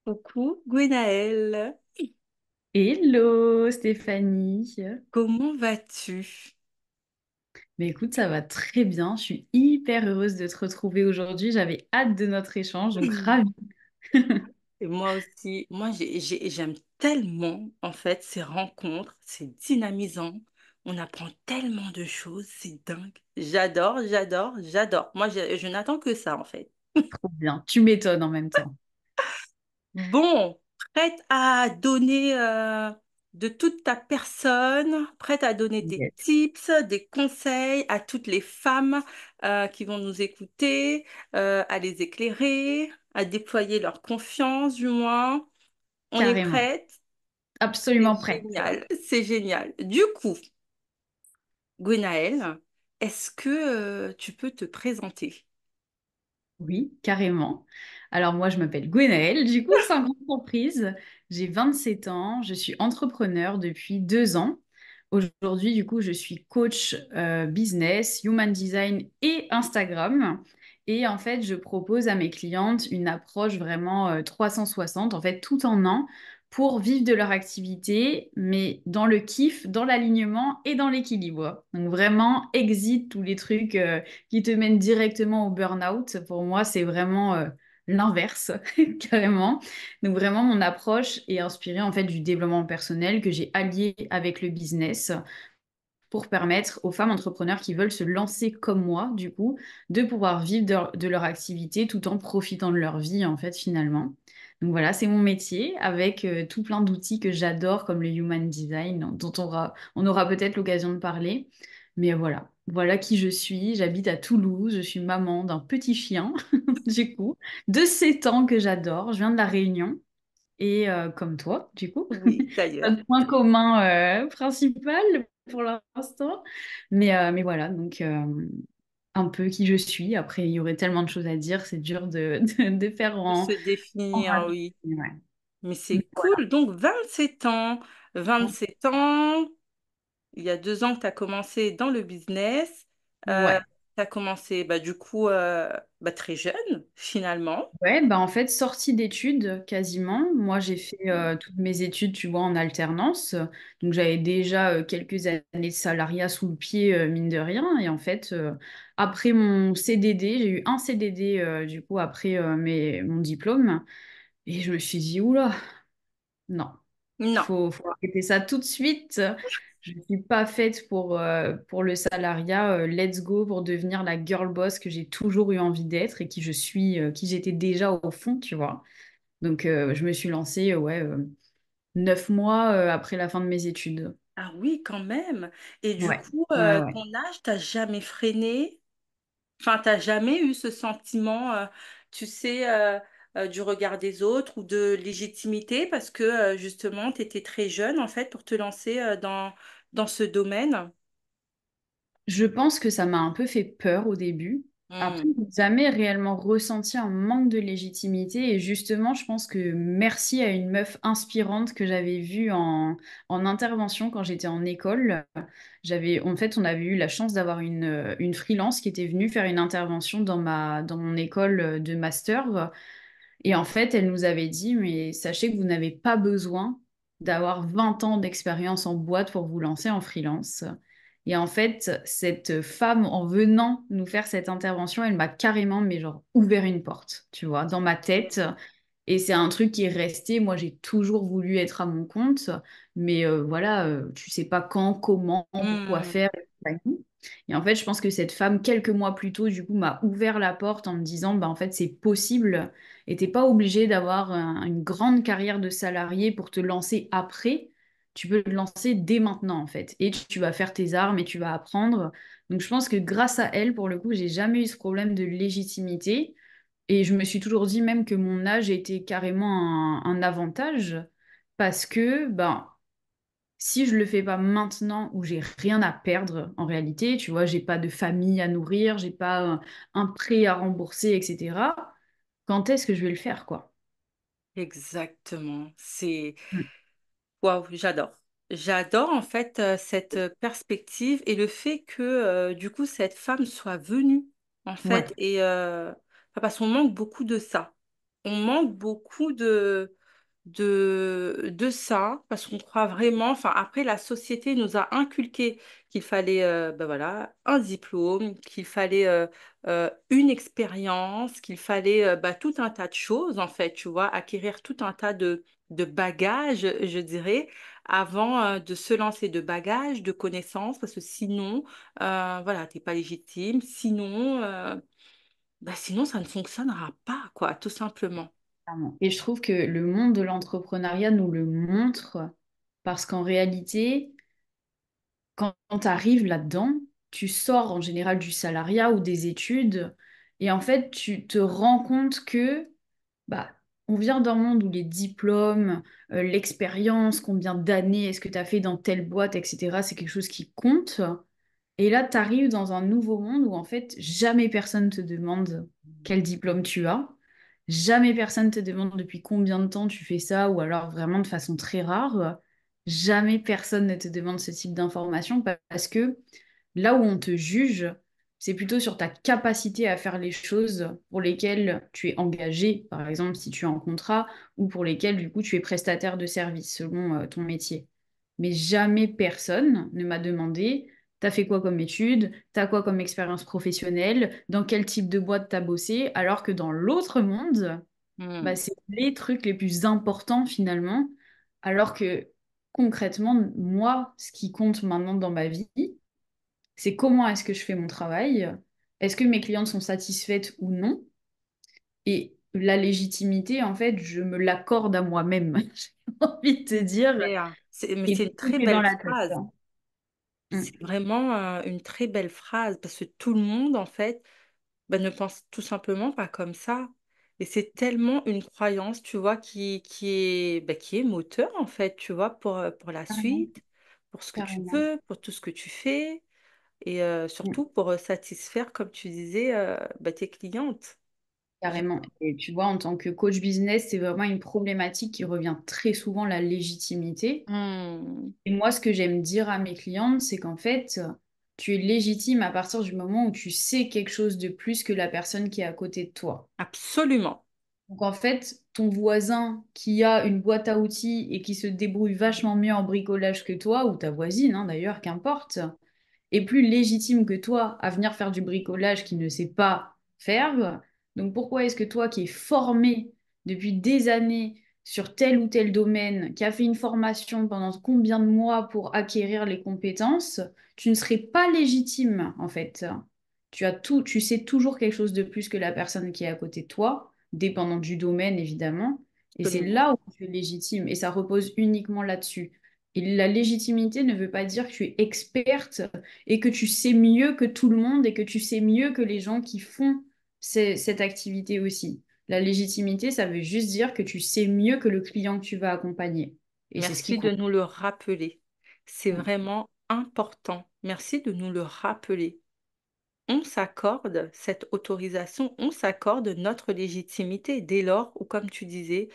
Coucou Gwenaëlle, Hello Stéphanie. comment vas-tu? Mais écoute, ça va très bien. Je suis hyper heureuse de te retrouver aujourd'hui. J'avais hâte de notre échange, donc ravie. Et moi aussi, j'aime tellement en fait ces rencontres, c'est dynamisant, on apprend tellement de choses, c'est dingue. J'adore, j'adore, j'adore. Je n'attends que ça en fait. Trop bien. Tu m'étonnes en même temps. Bon, prête à donner de toute ta personne, prête à donner des Yes. tips, des conseils à toutes les femmes qui vont nous écouter, à les éclairer, à déployer leur confiance du moins. On est Carrément. prête? C'est Absolument prête. génial, c'est génial. Du coup, Gwenaëlle, est-ce que tu peux te présenter? Oui, carrément. Alors moi, je m'appelle Gwenaëlle, du coup, sans grande surprise. J'ai 27 ans, je suis entrepreneur depuis 2 ans. Aujourd'hui, du coup, je suis coach business, human design et Instagram. Et en fait, je propose à mes clientes une approche vraiment 360, en fait, tout en un, pour vivre de leur activité, mais dans le kiff, dans l'alignement et dans l'équilibre. Donc vraiment, exit tous les trucs qui te mène directement au burn-out. Pour moi, c'est vraiment l'inverse, carrément. Donc vraiment, mon approche est inspirée en fait du développement personnel que j'ai allié avec le business pour permettre aux femmes entrepreneurs qui veulent se lancer comme moi, du coup, de pouvoir vivre de leur activité tout en profitant de leur vie, en fait, finalement. Donc voilà, c'est mon métier avec tout plein d'outils que j'adore, comme le human design, dont on aura peut-être l'occasion de parler. Mais voilà, voilà qui je suis. J'habite à Toulouse, je suis maman d'un petit chien, du coup, de 7 ans que j'adore. Je viens de La Réunion. Et comme toi, du coup, Oui, d'ailleurs. notre point commun principal pour l'instant. Mais voilà, donc un peu qui je suis. Après, il y aurait tellement de choses à dire, c'est dur de faire De en, se en définir, rapide. oui. Ouais. Mais Mais c'est cool. Donc, 27 ans. voilà. 27 ans, il y a 2 ans que tu as commencé dans le business. Ouais. Tu as commencé, bah, du coup, très jeune, finalement. Ouais, bah en fait, sortie d'études quasiment. Moi, j'ai fait toutes mes études, tu vois, en alternance. Donc, j'avais déjà quelques années de salariat sous le pied, mine de rien. Et en fait, après mon CDD, j'ai eu un CDD, du coup, après mon diplôme. Et je me suis dit, oula, non, Non, faut arrêter ça tout de suite. Je ne suis pas faite pour le salariat. Let's go pour devenir la girl boss que j'ai toujours eu envie d'être et qui je suis, qui j'étais déjà au fond, tu vois. Donc, je me suis lancée, 9 mois après la fin de mes études. ah oui, quand même. Et du Ouais, coup, ouais, ouais. ton âge, t'as jamais freiné? Enfin, t'as jamais eu ce sentiment, tu sais, du regard des autres ou de légitimité parce que justement, tu étais très jeune en fait pour te lancer dans ce domaine. Je pense que ça m'a un peu fait peur au début. Après, Hmm. j'ai jamais réellement ressenti un manque de légitimité. Et justement, je pense que merci à une meuf inspirante que j'avais vue en intervention quand j'étais en école. En fait, on avait eu la chance d'avoir une freelance qui était venue faire une intervention dans mon école de master. Et en fait, elle nous avait dit, mais sachez que vous n'avez pas besoin d'avoir 20 ans d'expérience en boîte pour vous lancer en freelance. Et en fait, cette femme, en venant nous faire cette intervention, elle m'a carrément, mais genre, ouvert une porte, tu vois, dans ma tête. Et c'est un truc qui est resté. Moi, j'ai toujours voulu être à mon compte, mais voilà, tu sais pas quand, comment, pourquoi Hmm. faire. Et en fait, je pense que cette femme, quelques mois plus tôt, du coup, m'a ouvert la porte en me disant, bah, en fait, c'est possible et t'es pas obligé d'avoir une grande carrière de salarié pour te lancer après. Tu peux te lancer dès maintenant, en fait. Et tu vas faire tes armes et tu vas apprendre. Donc, je pense que grâce à elle, pour le coup, j'ai jamais eu ce problème de légitimité. Et je me suis toujours dit même que mon âge était carrément un avantage parce que, ben, si je le fais pas maintenant où j'ai rien à perdre en réalité, tu vois, j'ai pas de famille à nourrir, j'ai pas un prêt à rembourser, etc. Quand est-ce que je vais le faire, quoi? Exactement. C'est Mm. waouh, j'adore. J'adore en fait cette perspective et le fait que du coup cette femme soit venue en Ouais, fait et parce qu'on manque beaucoup de ça. on manque beaucoup de ça, parce qu'on croit vraiment, enfin après la société nous a inculqué qu'il fallait ben voilà, un diplôme, qu'il fallait une expérience, qu'il fallait bah, tout un tas de choses en fait, tu vois, acquérir tout un tas de bagages, je dirais, avant de se lancer de bagages, de connaissances, parce que sinon, voilà, t'es pas légitime, sinon, bah, sinon ça ne fonctionnera pas, quoi, tout simplement. Clairement. Et je trouve que le monde de l'entrepreneuriat nous le montre parce qu'en réalité, quand tu arrives là-dedans, tu sors en général du salariat ou des études et en fait, tu te rends compte que bah, on vient d'un monde où les diplômes, l'expérience, combien d'années est-ce que tu as fait dans telle boîte, etc., c'est quelque chose qui compte. Et là, tu arrives dans un nouveau monde où en fait, jamais personne te demande quel diplôme tu as. Jamais personne te demande depuis combien de temps tu fais ça, ou alors vraiment de façon très rare. Jamais personne ne te demande ce type d'informations parce que là où on te juge, c'est plutôt sur ta capacité à faire les choses pour lesquelles tu es engagé, par exemple si tu es en contrat, ou pour lesquelles du coup tu es prestataire de service selon ton métier. Mais jamais personne ne m'a demandé, t'as fait quoi comme études, t'as quoi comme expérience professionnelle, dans quel type de boîte t'as bossé, alors que dans l'autre monde, bah, Hmm. c'est les trucs les plus importants finalement, alors que concrètement, moi, ce qui compte maintenant dans ma vie, c'est comment est-ce que je fais mon travail, est-ce que mes clientes sont satisfaites ou non, et la légitimité, en fait, je me l'accorde à moi-même, j'ai envie de te dire, Mais et c'est une tout très est dans belle la tête, phrase. hein. Mm. C'est vraiment une très belle phrase parce que tout le monde, en fait, bah, ne pense tout simplement pas comme ça. Et c'est tellement une croyance, tu vois, qui est moteur, en fait, tu vois, pour la Carrément, suite, pour ce que tu carrément. veux, pour tout ce que tu fais et Mm. surtout pour satisfaire, comme tu disais, bah, tes clientes. Carrément. Et tu vois, en tant que coach business, c'est vraiment une problématique qui revient très souvent, la légitimité. Hmm, Et moi, ce que j'aime dire à mes clientes, c'est qu'en fait, tu es légitime à partir du moment où tu sais quelque chose de plus que la personne qui est à côté de toi. absolument. Donc en fait, ton voisin qui a une boîte à outils et qui se débrouille vachement mieux en bricolage que toi, ou ta voisine, hein, d'ailleurs, qu'importe, est plus légitime que toi à venir faire du bricolage qu'il ne sait pas faire. Donc pourquoi est-ce que toi qui es formé depuis des années sur tel ou tel domaine, qui a fait une formation pendant combien de mois pour acquérir les compétences, tu ne serais pas légitime en fait. Tu as tout, tu sais toujours quelque chose de plus que la personne qui est à côté de toi, dépendant du domaine évidemment. Et c'est Absolument. là où tu es légitime et ça repose uniquement là-dessus. Et la légitimité ne veut pas dire que tu es experte et que tu sais mieux que tout le monde et que tu sais mieux que les gens qui font cette activité aussi. La légitimité, ça veut juste dire que tu sais mieux que le client que tu vas accompagner. Et c'est ce qui Merci de compte. nous le rappeler. C'est vraiment important. Merci de nous le rappeler. On s'accorde cette autorisation, on s'accorde notre légitimité dès lors où, comme tu disais,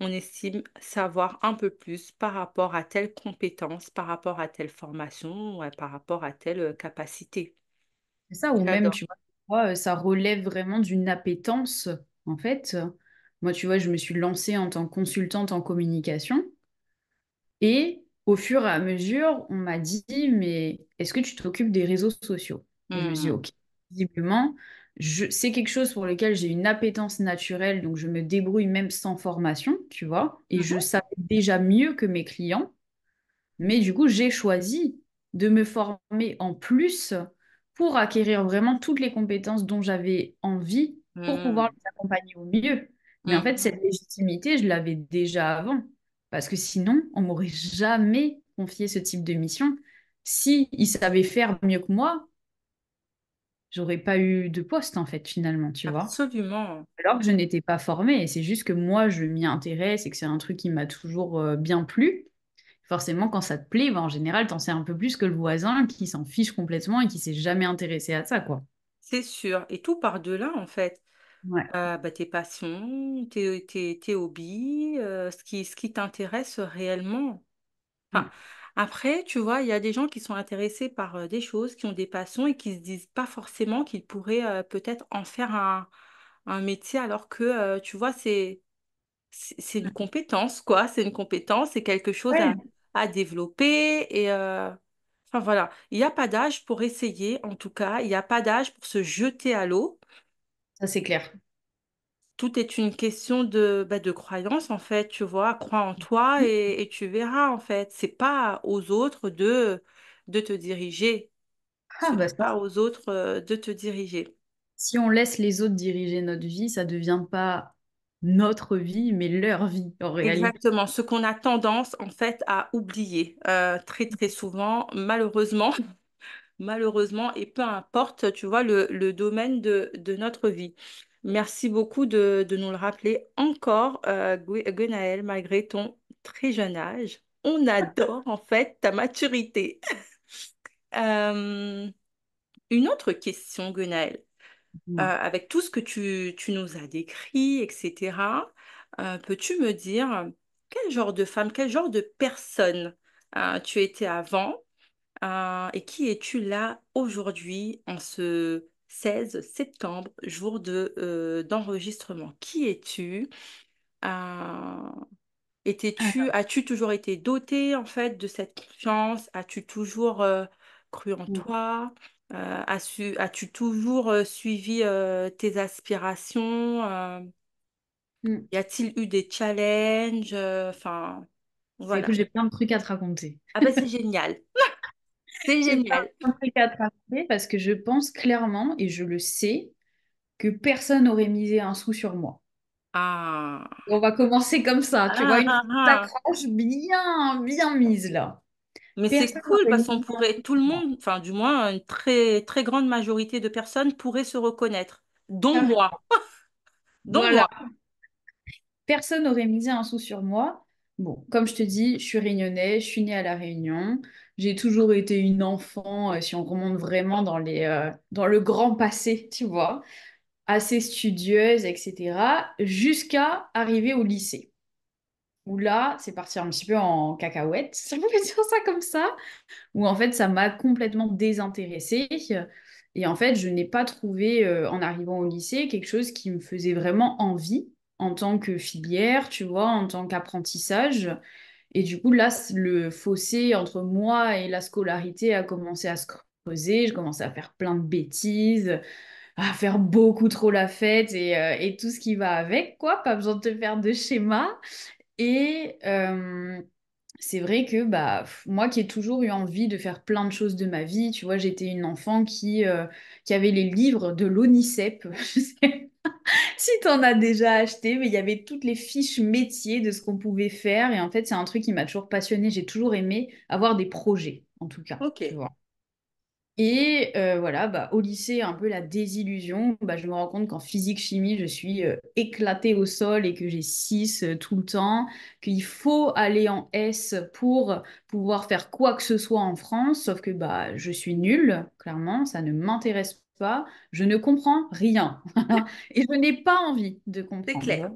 on estime savoir un peu plus par rapport à telle compétence, par rapport à telle formation, ouais, par rapport à telle capacité. C'est ça, ou même, J'adore. tu vois, ça relève vraiment d'une appétence, en fait. Moi, tu vois, je me suis lancée en tant que consultante en communication. Et au fur et à mesure, on m'a dit, mais est-ce que tu t'occupes des réseaux sociaux? Et je me suis dit, Hmm, ok, visiblement, c'est quelque chose pour lequel j'ai une appétence naturelle, donc je me débrouille même sans formation, tu vois, et mhm, je savais déjà mieux que mes clients. Mais du coup, j'ai choisi de me former en plus pour acquérir vraiment toutes les compétences dont j'avais envie pour pouvoir hmm, les accompagner au mieux. Mais en fait, mhm. cette légitimité, je l'avais déjà avant. Parce que sinon, on m'aurait jamais confié ce type de mission. Si ils savaient faire mieux que moi, j'aurais pas eu de poste, en fait, finalement, tu vois. Absolument. Alors que je n'étais pas formée. Et c'est juste que moi, je m'y intéresse et que c'est un truc qui m'a toujours bien plu. Forcément, quand ça te plaît, bah, en général, t'en sais un peu plus que le voisin qui s'en fiche complètement et qui s'est jamais intéressé à ça, quoi. C'est sûr. Et tout par-delà, en fait. Ouais. Bah, tes passions, tes hobbies, ce qui t'intéresse réellement. Enfin, Mm. après, tu vois, il y a des gens qui sont intéressés par des choses, qui ont des passions et qui se disent pas forcément qu'ils pourraient peut-être en faire un métier alors que, tu vois, c'est une compétence, quoi. C'est une compétence, c'est quelque chose Ouais, à développer. Et enfin voilà, il n'y a pas d'âge pour essayer, en tout cas. Il n'y a pas d'âge pour se jeter à l'eau. ça c'est clair. Tout est une question de croyance, en fait. Tu vois, crois en toi et tu verras, en fait. C'est pas aux autres de te diriger. Ah Ce bah n'est ça, pas aux autres de te diriger. si on laisse les autres diriger notre vie, ça devient pas notre vie, mais leur vie en réalité. Exactement, ce qu'on a tendance en fait à oublier très très souvent, malheureusement, malheureusement, et peu importe, tu vois, le domaine de notre vie. Merci beaucoup de nous le rappeler encore, Gwenaël, malgré ton très jeune âge. On adore en fait ta maturité. Euh, une autre question, Gwenaël. Avec tout ce que tu nous as décrit, etc., peux-tu me dire quel genre de femme, quel genre de personne tu étais avant et qui es-tu là aujourd'hui en ce 16 septembre, jour d'enregistrement? Qui es-tu? Euh, as-tu toujours été dotée en fait de cette confiance? As-tu toujours cru en toi? As-tu toujours suivi tes aspirations? Mm. Y a-t-il eu des challenges? Enfin, Bah, voilà. écoute, j'ai plein de trucs à te raconter. Ah ben c'est génial. C'est J'ai plein génial. de trucs à te raconter parce que je pense clairement, et je le sais, que personne n'aurait misé un sou sur moi. Ah. On va commencer comme ça, tu vois, Ah, une ah, ah. accroche bien, bien mise là. Mais c'est Personne cool n'aurait parce misé qu'on un pourrait, sou tout le sur moi. monde, enfin du moins une très très grande majorité de personnes pourraient se reconnaître, dont moi, dont Voilà, moi. personne n'aurait misé un sou sur moi. Bon, comme je te dis, je suis réunionnais, je suis née à La Réunion. J'ai toujours été une enfant, si on remonte vraiment dans le grand passé, tu vois, assez studieuse, etc., jusqu'à arriver au lycée. Où là, c'est parti un petit peu en cacahuète, si on peut dire ça comme ça, où en fait, ça m'a complètement désintéressée. Et en fait, je n'ai pas trouvé, en arrivant au lycée, quelque chose qui me faisait vraiment envie en tant que filière, tu vois, en tant qu'apprentissage. Et du coup, là, le fossé entre moi et la scolarité a commencé à se creuser. Je commençais à faire plein de bêtises, à faire beaucoup trop la fête et tout ce qui va avec, quoi. Pas besoin de te faire de schéma. Et c'est vrai que bah, moi qui ai toujours eu envie de faire plein de choses de ma vie, tu vois, j'étais une enfant qui avait les livres de l'ONICEP. Je sais pas si tu en as déjà acheté, mais il y avait toutes les fiches métiers de ce qu'on pouvait faire. Et en fait, c'est un truc qui m'a toujours passionnée. J'ai toujours aimé avoir des projets, en tout cas, Ok, tu vois. Et voilà, bah, au lycée, un peu la désillusion. Bah, je me rends compte qu'en physique-chimie, je suis éclatée au sol et que j'ai 6 tout le temps, qu'il faut aller en S pour pouvoir faire quoi que ce soit en France, sauf que bah, je suis nulle, clairement, ça ne m'intéresse pas, je ne comprends rien. Et je n'ai pas envie de c'est comprendre. clair.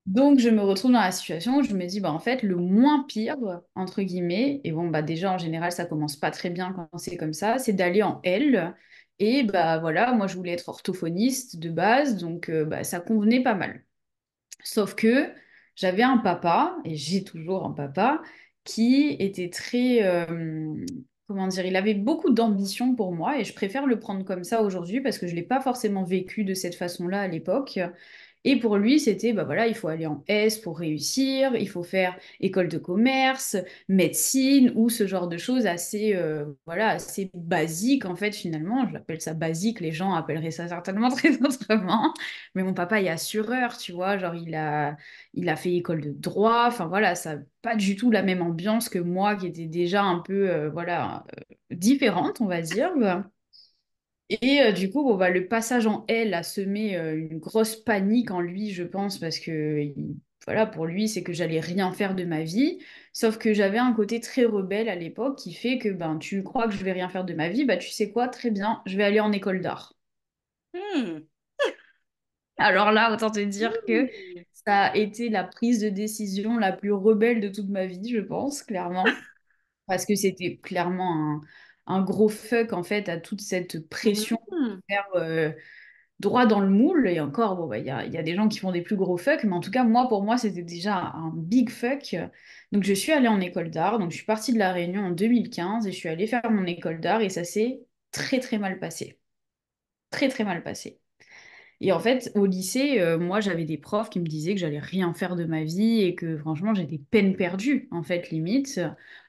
Donc, je me retrouve dans la situation où je me dis, bah, en fait, le moins pire, entre guillemets, et bon, bah, déjà, en général, ça commence pas très bien quand c'est comme ça, c'est d'aller en L. Et bah voilà, moi, je voulais être orthophoniste de base, donc bah, ça convenait pas mal. Sauf que j'avais un papa, et j'ai toujours un papa, qui était très, comment dire, il avait beaucoup d'ambition pour moi, et je préfère le prendre comme ça aujourd'hui parce que je ne l'ai pas forcément vécu de cette façon-là à l'époque. Et pour lui, c'était, bah voilà, il faut aller en S pour réussir, il faut faire école de commerce, médecine ou ce genre de choses assez, voilà, assez basiques en fait finalement. Je l'appelle ça basique, les gens appelleraient ça certainement très autrement. Mais mon papa est assureur, tu vois, genre il a fait école de droit, enfin voilà, ça n'a pas du tout la même ambiance que moi qui était déjà un peu, voilà, différente, on va dire. Et du coup, bon, bah, le passage en L a semé une grosse panique en lui, je pense, parce que voilà, pour lui, c'est que j'allais rien faire de ma vie. Sauf que j'avais un côté très rebelle à l'époque qui fait que ben, tu crois que je vais rien faire de ma vie, bah tu sais quoi, très bien, je vais aller en école d'art. Hmm. Alors là, autant te dire que Hmm. ça a été la prise de décision la plus rebelle de toute ma vie, je pense, clairement. Parce que c'était clairement un gros fuck, en fait, à toute cette pression Hmm. de faire, droit dans le moule. Et encore, bon, bah, il y a des gens qui font des plus gros fuck, mais en tout cas, moi, pour moi, c'était déjà un big fuck. Donc, je suis allée en école d'art. Donc, je suis partie de La Réunion en 2015 et je suis allée faire mon école d'art et ça s'est très, très mal passé. Très, très mal passé. Et en fait, au lycée, moi, j'avais des profs qui me disaient que j'allais rien faire de ma vie et que franchement, j'étais peine perdue, en fait, limite.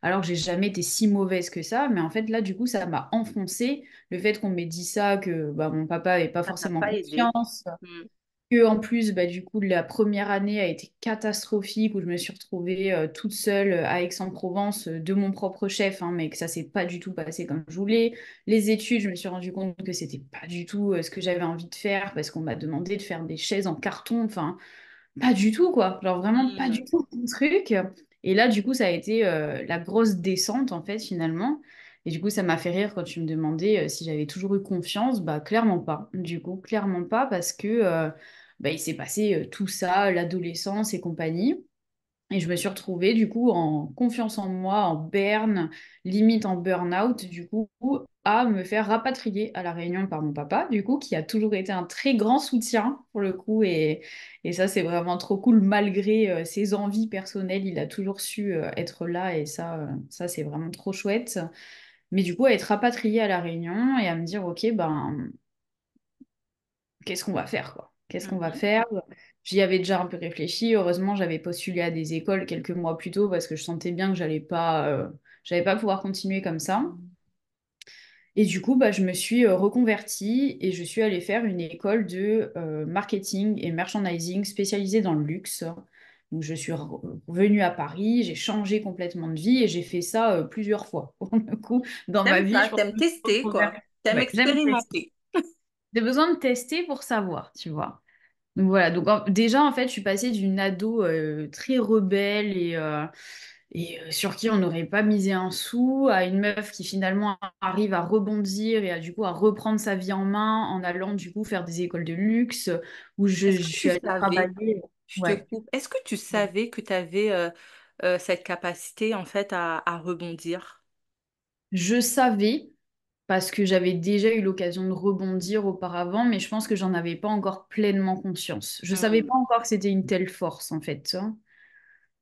Alors que j'ai jamais été si mauvaise que ça. Mais en fait, là, du coup, ça m'a enfoncé le fait qu'on m'ait dit ça, que bah, mon papa n'avait pas Ça t'a forcément pas aidé. confiance. Mm. Que en plus, bah, du coup, la première année a été catastrophique où je me suis retrouvée toute seule à Aix-en-Provence de mon propre chef, hein, mais que ça s'est pas du tout passé comme je voulais. Les études, je me suis rendu compte que c'était pas du tout ce que j'avais envie de faire parce qu'on m'a demandé de faire des chaises en carton, enfin, pas du tout quoi, genre vraiment pas Mm. du tout mon truc. Et là, du coup, ça a été la grosse descente en fait finalement. Et du coup, ça m'a fait rire quand tu me demandais si j'avais toujours eu confiance. Bah, clairement pas. Du coup, clairement pas parce que bah, il s'est passé tout ça, l'adolescence et compagnie. Et je me suis retrouvée du coup en confiance en moi, en berne, limite en burn-out, du coup, à me faire rapatrier à La Réunion par mon papa, du coup, qui a toujours été un très grand soutien pour le coup. Et ça, c'est vraiment trop cool, malgré ses envies personnelles, il a toujours su être là et ça c'est vraiment trop chouette. Mais du coup, à être rapatriée à La Réunion et à me dire, ok, ben qu'est-ce qu'on va faire, quoi? Qu'est-ce qu'on va Mhm. faire? J'y avais déjà un peu réfléchi. Heureusement, j'avais postulé à des écoles quelques mois plus tôt parce que je sentais bien que j'allais pas pouvoir continuer comme ça. Et du coup, bah, je me suis reconvertie et je suis allée faire une école de marketing et merchandising spécialisée dans le luxe. Donc, je suis revenue à Paris, j'ai changé complètement de vie et j'ai fait ça plusieurs fois. Pour le coup, dans ma T'aimes vie, ça, je pense que t'aimes je me suis tester, quoi. reconvertie. T'aimes Ouais, j'aime tester. expérimenter. J'ai besoin de tester pour savoir, tu vois. Donc voilà, donc déjà en fait, je suis passée d'une ado très rebelle et sur qui on n'aurait pas misé un sou à une meuf qui finalement arrive à rebondir et à du coup à reprendre sa vie en main en allant du coup faire des écoles de luxe où je, Est-ce je que tu suis allée savais, travailler. je te Ouais. coupe, est-ce que tu savais que tu avais cette capacité, en fait, à rebondir? Je savais parce que j'avais déjà eu l'occasion de rebondir auparavant, mais je pense que j'en avais pas encore pleinement conscience. Je savais Mm. pas encore que c'était une telle force en fait, ça.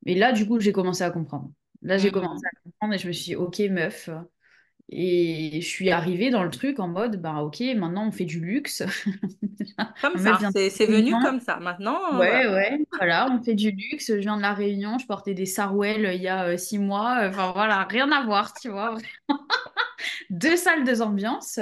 Mais là, du coup, j'ai commencé à comprendre. Là, j'ai commencé Mm. à comprendre et je me suis dit, ok, meuf. Et je suis arrivée dans le truc en mode, bah ok, maintenant on fait du luxe. Comme Ma meuf ça, vient de c'est La venu Réunion. comme ça. Maintenant, voilà. Ouais, ouais, voilà, on fait du luxe. Je viens de La Réunion, je portais des Sarwell il y a 6 mois. Enfin voilà, rien à voir, tu vois. Deux salles, deux ambiances.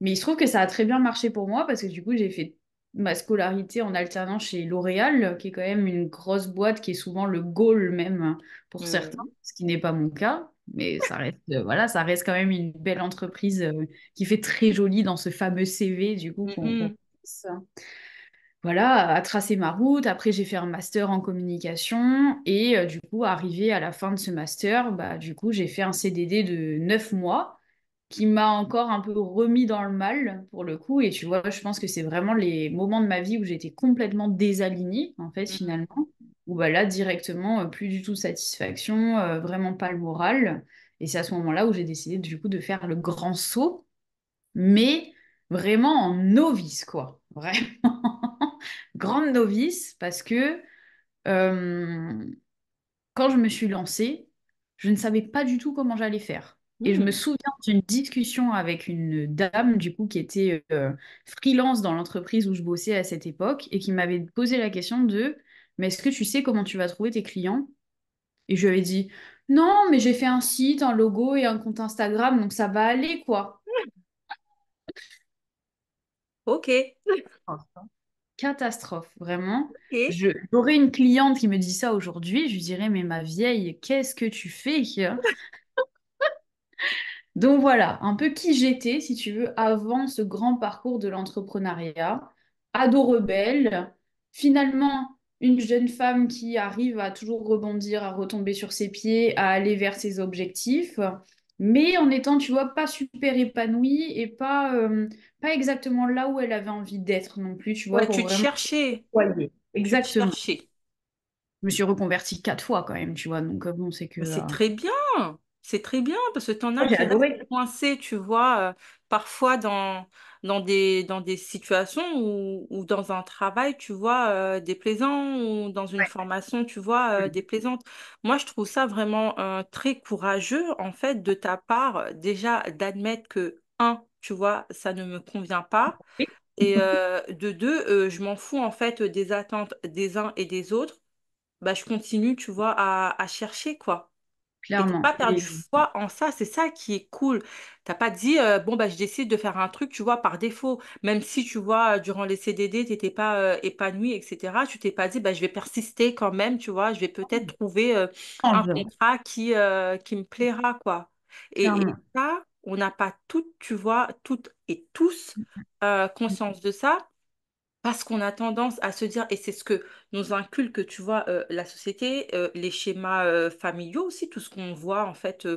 Mais il se trouve que ça a très bien marché pour moi parce que du coup, j'ai fait ma scolarité en alternant chez L'Oréal, qui est quand même une grosse boîte qui est souvent le goal même pour certains, Mm. ce qui n'est pas mon cas. Mais ça reste, voilà, ça reste quand même une belle entreprise qui fait très joli dans ce fameux CV du coup qu'on Mm. pousse. Voilà, à tracer ma route. Après, j'ai fait un master en communication et du coup, arrivé à la fin de ce master, bah, du coup, j'ai fait un CDD de 9 mois qui m'a encore un peu remis dans le mal pour le coup. Et tu vois, je pense que c'est vraiment les moments de ma vie où j'étais complètement désalignée, en fait, Mm. finalement. Où bah, là, directement, plus du tout de satisfaction, vraiment pas le moral. Et c'est à ce moment-là où j'ai décidé du coup de faire le grand saut, mais vraiment en novice, quoi. Vraiment grande novice parce que euh, quand je me suis lancée, je ne savais pas du tout comment j'allais faire. Et je me Mm. souviens d'une discussion avec une dame, du coup, qui était freelance dans l'entreprise où je bossais à cette époque et qui m'avait posé la question de, mais est-ce que tu sais comment tu vas trouver tes clients? Et je lui avais dit, non, mais j'ai fait un site, un logo et un compte Instagram, donc ça va aller, quoi. Ok. Catastrophe, vraiment. Ok. J'aurais une cliente qui me dit ça aujourd'hui, je lui dirais, mais ma vieille, qu'est-ce que tu fais? Donc voilà, un peu qui j'étais, si tu veux, avant ce grand parcours de l'entrepreneuriat. Ado rebelle, finalement une jeune femme qui arrive à toujours rebondir, à retomber sur ses pieds, à aller vers ses objectifs, mais en étant, tu vois, pas super épanouie et pas exactement là où elle avait envie d'être non plus, tu vois, Ouais, pour tu te vraiment cherchais. voyer. Tu te Exactement. cherchais. Je me suis reconvertie 4 fois quand même, tu vois, donc bon, c'est que... Mais c'est très bien. C'est très bien parce que tu en as J'ai qui restent adoré. coincés, tu vois, parfois dans des situations ou dans un travail, tu vois, déplaisant ou dans une formation, tu vois, déplaisante. Moi, je trouve ça vraiment très courageux, en fait, de ta part, déjà d'admettre que, un, tu vois, ça ne me convient pas. Oui. Et de deux, je m'en fous en fait des attentes des uns et des autres. Bah, je continue, tu vois, à chercher, quoi. Et t'as pas Clairement. perdu foi en ça, c'est ça qui est cool. T'as pas dit, bon, bah, je décide de faire un truc, tu vois, par défaut. Même si, tu vois, durant les CDD, t'étais pas épanoui, etc., tu t'es pas dit, bah, je vais persister quand même, tu vois, je vais peut-être trouver un Change, contrat qui me plaira, quoi. Et clairement. ça, on n'a pas toutes, tu vois, toutes et tous conscience de ça. Parce qu'on a tendance à se dire, et c'est ce que nous inculque, tu vois, la société, les schémas familiaux aussi, tout ce qu'on voit en fait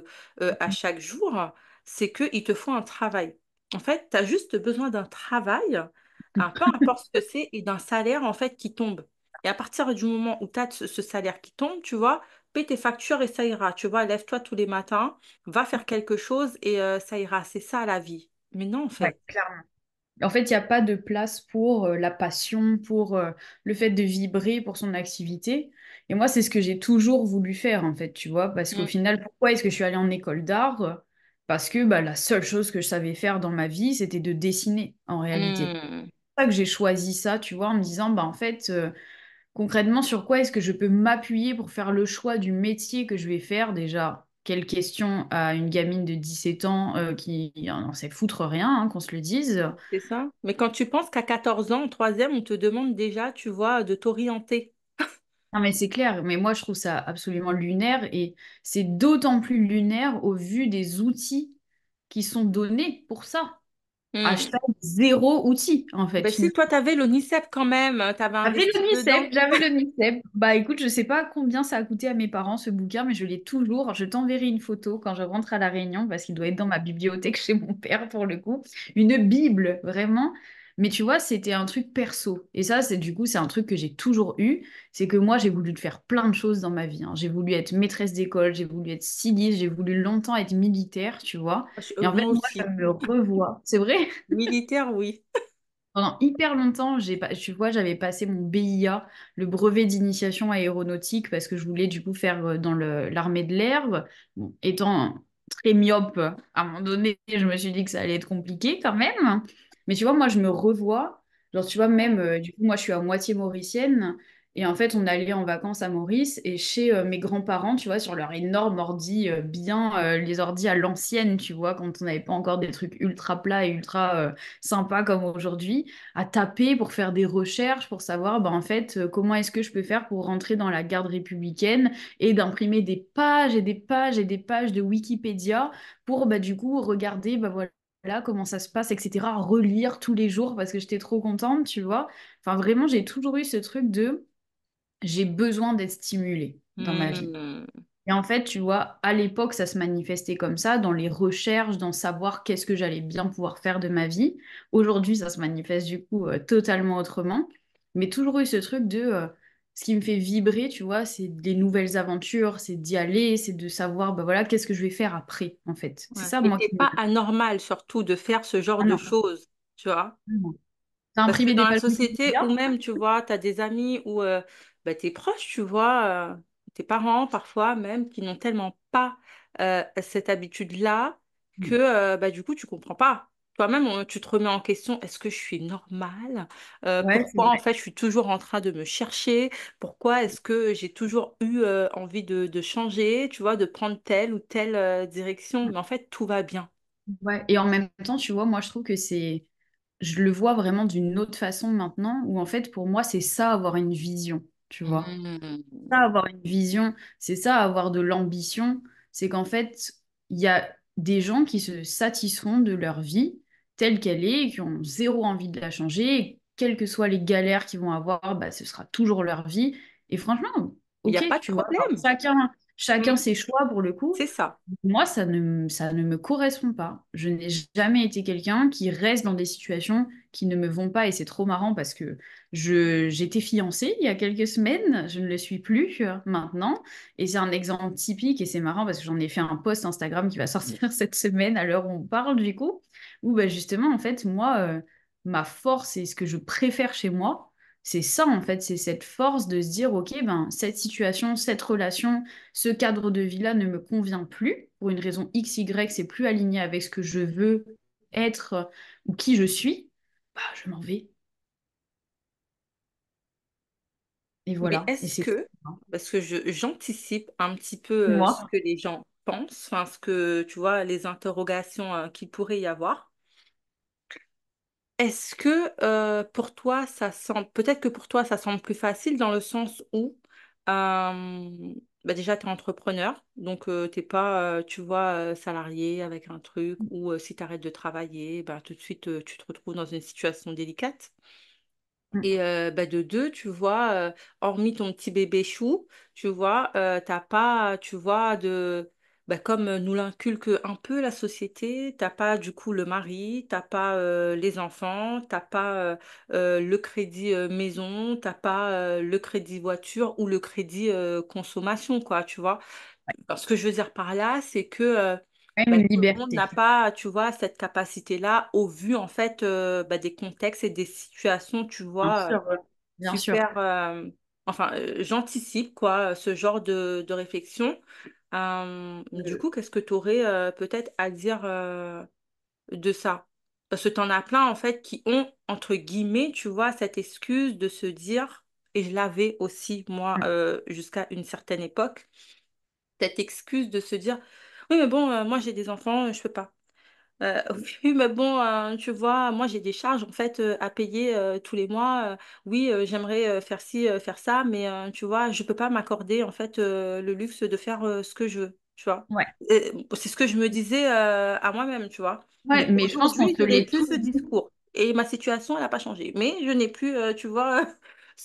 à chaque jour, c'est qu'il te faut un travail. En fait, tu as juste besoin d'un travail, peu importe ce que c'est, et d'un salaire en fait qui tombe. Et à partir du moment où tu as ce salaire qui tombe, tu vois, paie tes factures et ça ira. Tu vois, lève-toi tous les matins, va faire quelque chose et ça ira. C'est ça la vie. Mais non, en Ouais, fait. clairement. En fait, il n'y a pas de place pour la passion, pour le fait de vibrer pour son activité. Et moi, c'est ce que j'ai toujours voulu faire, en fait, tu vois, parce qu'au Mm. final, pourquoi est-ce que je suis allée en école d'art? Parce que bah, la seule chose que je savais faire dans ma vie, c'était de dessiner, en réalité. Mm. C'est pour ça que j'ai choisi ça, tu vois, en me disant, bah, en fait, concrètement, sur quoi est-ce que je peux m'appuyer pour faire le choix du métier que je vais faire déjà? Quelle question à une gamine de 17 ans qui n'en sait foutre rien, hein, qu'on se le dise. C'est ça. Mais quand tu penses qu'à 14 ans, en troisième, on te demande déjà, tu vois, de t'orienter. Non, mais c'est clair, mais moi je trouve ça absolument lunaire et c'est d'autant plus lunaire au vu des outils qui sont donnés pour ça. Hmm. Hashtag zéro outil en fait. Ben si, toi, tu avais l'ONICEP quand même, tu avais investi dedans. J'avais le Nicep. Bah écoute, je sais pas combien ça a coûté à mes parents ce bouquin, mais je l'ai toujours. Je t'enverrai une photo quand je rentre à La Réunion parce qu'il doit être dans ma bibliothèque chez mon père pour le coup. Une Bible, vraiment. Mais tu vois, c'était un truc perso. Et ça, c'est du coup, c'est un truc que j'ai toujours eu. C'est que moi, j'ai voulu faire plein de choses dans ma vie, hein. J'ai voulu être maîtresse d'école, j'ai voulu être styliste, j'ai voulu longtemps être militaire, tu vois. Et en fait, Moi moi, je aussi. me revois. C'est vrai? Militaire, oui. Pendant hyper longtemps, tu vois, j'avais passé mon BIA, le brevet d'initiation aéronautique, parce que je voulais du coup faire dans l'armée de l'air. Bon, étant très myope, à un moment donné, je me suis dit que ça allait être compliqué quand même. Mais tu vois, moi, je me revois. Genre, tu vois, même, du coup, moi, je suis à moitié mauricienne. Et en fait, on allait en vacances à Maurice et chez mes grands-parents, tu vois, sur leur énorme ordi, les ordis à l'ancienne, tu vois, quand on n'avait pas encore des trucs ultra plats et ultra sympas comme aujourd'hui à taper pour faire des recherches, pour savoir bah, en fait comment est-ce que je peux faire pour rentrer dans la garde républicaine et d'imprimer des pages et des pages et des pages de Wikipédia pour bah, du coup regarder bah, voilà comment ça se passe, etc. Relire tous les jours parce que j'étais trop contente, tu vois. Enfin vraiment, j'ai toujours eu ce truc de j'ai besoin d'être stimulée dans ma vie. Hmm. Et en fait, tu vois, à l'époque, ça se manifestait comme ça, dans les recherches, dans savoir qu'est-ce que j'allais bien pouvoir faire de ma vie. Aujourd'hui, ça se manifeste du coup totalement autrement. Mais toujours eu ce truc de ce qui me fait vibrer, tu vois, c'est des nouvelles aventures, c'est d'y aller, c'est de savoir, bah voilà, qu'est-ce que je vais faire après, en fait. C'est Ouais. ça, Et moi, t'es qui me... pas anormal, surtout, de faire ce genre Ah de non, choses, tu vois. non. T'as Parce que imprimé dans des la pages société, ou Wikipédia? même, tu vois, tu as des amis ou bah, tes proches, tu vois, tes parents parfois même, qui n'ont tellement pas cette habitude-là que bah, du coup, tu comprends pas. Toi-même, tu te remets en question, est-ce que je suis normale? Ouais, c'est Pourquoi en vrai. fait je suis toujours en train de me chercher? Pourquoi est-ce que j'ai toujours eu envie de changer, tu vois, de prendre telle ou telle direction? Mais en fait, tout va bien. Ouais. Et en même temps, tu vois, moi, je trouve que je le vois vraiment d'une autre façon maintenant, où en fait, pour moi, c'est ça avoir une vision, tu vois. Ça, Hmm. avoir une vision, c'est ça, avoir de l'ambition. C'est qu'en fait, il y a des gens qui se satisferont de leur vie telle qu'elle est, et qui ont zéro envie de la changer. Et quelles que soient les galères qu'ils vont avoir, bah, ce sera toujours leur vie. Et franchement, Il n'y a ok, pas de tu vois, genre, problème. chacun. Chacun Mm. ses choix pour le coup. C'est ça. Moi, ça ne me correspond pas. Je n'ai jamais été quelqu'un qui reste dans des situations qui ne me vont pas et c'est trop marrant parce que j'étais fiancée il y a quelques semaines, je ne le suis plus maintenant et c'est un exemple typique et c'est marrant parce que j'en ai fait un post Instagram qui va sortir cette semaine à l'heure où on parle du coup, où bah, justement en fait moi, ma force et ce que je préfère chez moi, c'est ça en fait, c'est cette force de se dire ok ben cette situation, cette relation, ce cadre de vie-là ne me convient plus, pour une raison X, Y, c'est plus aligné avec ce que je veux être ou qui je suis, bah, je m'en vais. Et Mais voilà. Et est-ce c'est que, parce que j'anticipe un petit peu ce moi. que les gens pensent, enfin ce que, tu vois, les interrogations qu'il pourrait y avoir, est-ce que pour toi, ça semble, peut-être que pour toi, ça semble plus facile dans le sens où, bah déjà, tu es entrepreneur, donc t'es pas, tu vois, salarié avec un truc, ou si tu arrêtes de travailler, bah, tout de suite, tu te retrouves dans une situation délicate. Et bah, de deux, tu vois, hormis ton petit bébé chou, tu vois, t'as pas, tu vois, bah, comme nous l'inculque un peu la société, t'as pas du coup le mari, t'as pas les enfants, t'as pas le crédit maison, t'as pas le crédit voiture ou le crédit consommation, quoi, tu vois. Alors, ce que je veux dire par là, c'est que Même bah, une tout le monde liberté. n'a pas, tu vois, cette capacité-là au vu, en fait, bah, des contextes et des situations, tu Bien vois, sûr, bien sûr. super... enfin, j'anticipe, quoi, ce genre de réflexion. Du coup, qu'est-ce que tu aurais peut-être à dire de ça? Parce que tu en as plein, en fait, qui ont, entre guillemets, tu vois, cette excuse de se dire, et je l'avais aussi, moi, jusqu'à une certaine époque, cette excuse de se dire, oui, mais bon, moi j'ai des enfants, je peux pas. Oui, mais bon, tu vois, moi j'ai des charges en fait à payer tous les mois. Oui, j'aimerais faire ci, faire ça, mais tu vois, je peux pas m'accorder en fait le luxe de faire ce que je veux, tu vois. Ouais. C'est ce que je me disais à moi-même, tu vois. Ouais, Mais mais je pense qu'on aujourd'hui, se je n'ai l'est plus tous ce dit. discours et ma situation, elle n'a pas changé. Mais je n'ai plus, tu vois,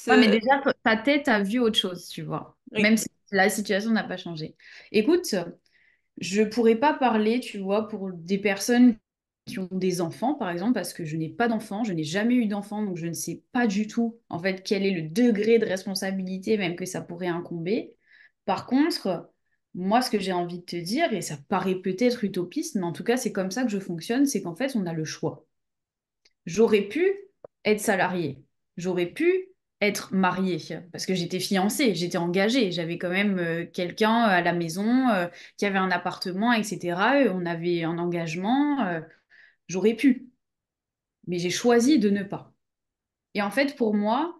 Ouais, mais ce. déjà, ta tête a vu autre chose, tu vois. Oui. Même si la situation n'a pas changé. Écoute, je pourrais pas parler, tu vois, pour des personnes qui ont des enfants, par exemple, parce que je n'ai pas d'enfants, je n'ai jamais eu d'enfants, donc je ne sais pas du tout, en fait, quel est le degré de responsabilité même que ça pourrait incomber. Par contre, moi, ce que j'ai envie de te dire, et ça paraît peut-être utopiste, mais en tout cas, c'est comme ça que je fonctionne, c'est qu'en fait, on a le choix. J'aurais pu être salariée, j'aurais pu être mariée, parce que j'étais fiancée, j'étais engagée, j'avais quand même quelqu'un à la maison qui avait un appartement, etc. On avait un engagement, j'aurais pu, mais j'ai choisi de ne pas. Et en fait, pour moi,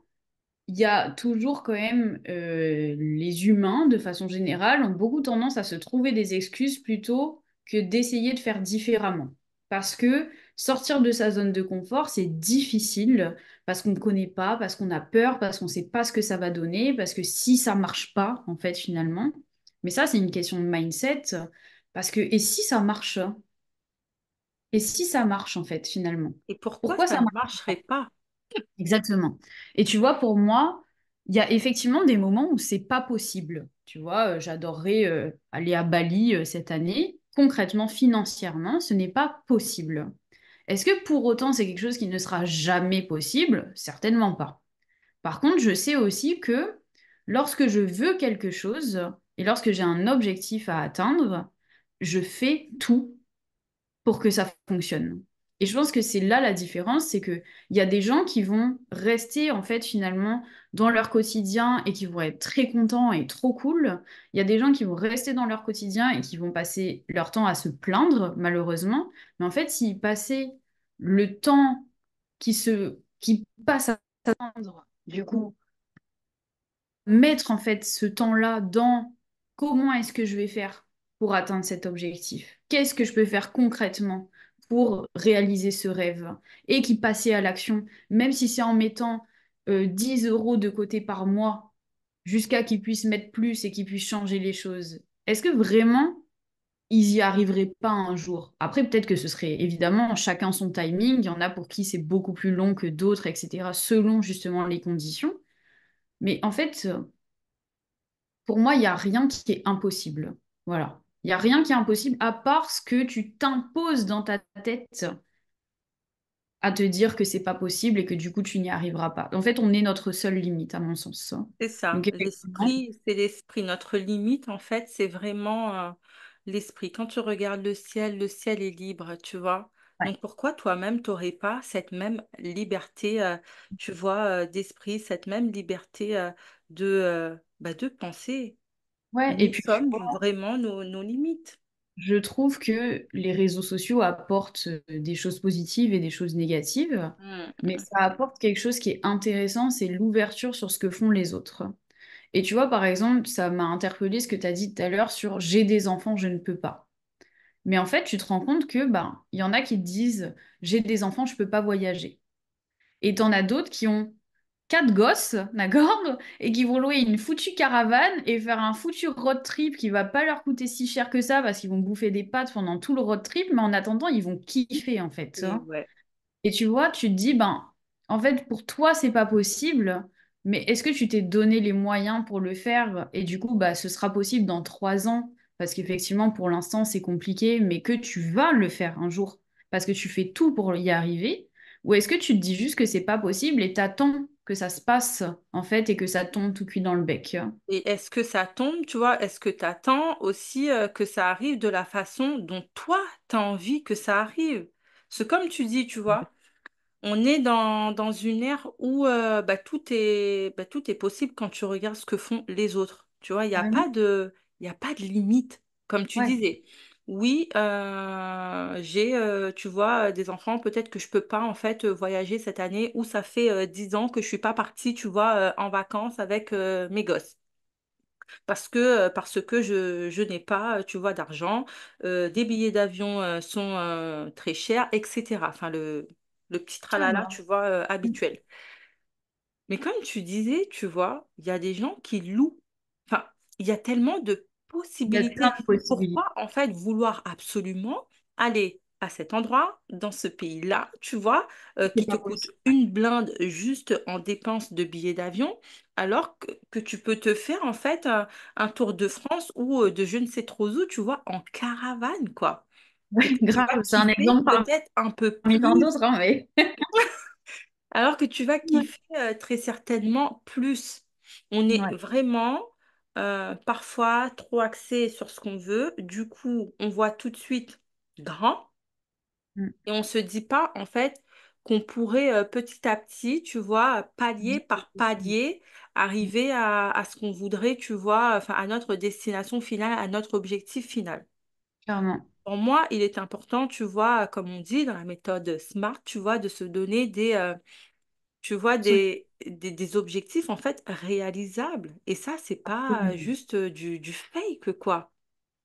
il y a toujours quand même les humains, de façon générale, ont beaucoup tendance à se trouver des excuses plutôt que d'essayer de faire différemment. Parce que sortir de sa zone de confort, c'est difficile, parce qu'on ne connaît pas, parce qu'on a peur, parce qu'on ne sait pas ce que ça va donner, parce que si ça marche pas, en fait, finalement. Mais ça, c'est une question de mindset, parce que, et si ça marche? Et si ça marche, en fait, finalement? Et pourquoi Pourquoi ça ça ne marche marcherait pas? pas? Exactement. Et tu vois, pour moi, il y a effectivement des moments où c'est pas possible. Tu vois, j'adorerais aller à Bali cette année. Concrètement, financièrement, ce n'est pas possible. Est-ce que pour autant c'est quelque chose qui ne sera jamais possible? Certainement pas. Par contre, je sais aussi que lorsque je veux quelque chose et lorsque j'ai un objectif à atteindre, je fais tout pour que ça fonctionne. Et je pense que c'est là la différence, c'est que il y a des gens qui vont rester en fait finalement dans leur quotidien et qui vont être très contents et trop cool. Il y a des gens qui vont rester dans leur quotidien et qui vont passer leur temps à se plaindre malheureusement. Mais en fait, s'ils passaient le temps qui passe à se plaindre, du coup mettre en fait ce temps-là dans comment est-ce que je vais faire pour atteindre cet objectif? Qu'est-ce que je peux faire concrètement pour réaliser ce rêve? Et qui passer à l'action, même si c'est en mettant 10 euros de côté par mois, jusqu'à qu'ils puissent mettre plus et qu'ils puissent changer les choses. Est-ce que vraiment ils y arriveraient pas un jour? Après, peut-être que ce serait évidemment chacun son timing. Il y en a pour qui c'est beaucoup plus long que d'autres, etc., selon justement les conditions. Mais en fait, pour moi, il n'y a rien qui est impossible. Voilà. Il n'y a rien qui est impossible à part ce que tu t'imposes dans ta tête à te dire que c'est pas possible et que du coup, tu n'y arriveras pas. En fait, on est notre seule limite, à mon sens. C'est ça, Donc, effectivement, l'esprit, c'est l'esprit. Notre limite, en fait, c'est vraiment l'esprit. Quand tu regardes le ciel est libre, tu vois. ouais. Donc pourquoi toi-même, tu n'aurais pas cette même liberté, tu vois, d'esprit, cette même liberté de penser? Ouais, et Nous puis, tu sommes vois, vraiment nos limites. je trouve que les réseaux sociaux apportent des choses positives et des choses négatives, mais Mm. ça apporte quelque chose qui est intéressant, c'est l'ouverture sur ce que font les autres. Et tu vois, par exemple, ça m'a interpellé ce que tu as dit tout à l'heure sur j'ai des enfants, je ne peux pas. Mais en fait, tu te rends compte que ben, il y en a qui te disent j'ai des enfants, je peux pas voyager. Et t'en as d'autres qui ont quatre gosses, d'accord? Et qui vont louer une foutue caravane et faire un foutu road trip qui va pas leur coûter si cher que ça parce qu'ils vont bouffer des pâtes pendant tout le road trip, mais en attendant, ils vont kiffer en fait, Et hein. ouais. Et tu vois, tu te dis, ben, en fait, pour toi, c'est pas possible, mais est-ce que tu t'es donné les moyens pour le faire? Et du coup, bah, ce sera possible dans 3 ans, parce qu'effectivement, pour l'instant, c'est compliqué, mais que tu vas le faire un jour, parce que tu fais tout pour y arriver? Ou est-ce que tu te dis juste que c'est pas possible et t'attends que ça se passe, en fait, et que ça tombe tout cuit dans le bec? Et est-ce que ça tombe, tu vois, est-ce que tu attends aussi que ça arrive de la façon dont toi, tu as envie que ça arrive? C'est comme tu dis, tu vois, on est dans une ère où tout est possible quand tu regardes ce que font les autres. Tu vois, Carrément. il y a pas de limite, comme tu Ouais. disais. Oui, j'ai, tu vois, des enfants, peut-être que je peux pas, en fait, voyager cette année, ou ça fait 10 ans que je suis pas partie, tu vois, en vacances avec mes gosses parce que je n'ai pas, tu vois, d'argent, des billets d'avion sont très chers, etc. Enfin, le petit Ah tralala, bah. tu vois, habituel. Mais comme tu disais, tu vois, il y a des gens qui louent. Enfin, il y a tellement de Il y a plein possibilités. de possibilités. Pourquoi, en fait, vouloir absolument aller à cet endroit, dans ce pays-là, tu vois, C'est qui te pas coûte possible. une blinde juste en dépenses de billets d'avion, alors que tu peux te faire, en fait, un tour de France ou de je ne sais trop où, tu vois, en caravane, quoi. Et Ouais, que tu vas grave, c'est un kiffer exemple peut-être un peu parmi tant plus. d'autres, hein, mais. Alors que tu vas kiffer très certainement plus. On est Ouais. vraiment parfois trop axé sur ce qu'on veut. Du coup, on voit tout de suite grand Mm. et on se dit pas en fait qu'on pourrait petit à petit, tu vois, palier par palier, arriver à ce qu'on voudrait, tu vois, enfin à notre destination finale, à notre objectif final. Clairement. Pour moi, il est important, tu vois, comme on dit dans la méthode SMART, tu vois, de se donner tu vois, des objectifs en fait réalisables. Et ça, c'est pas Absolument. juste du fake, quoi.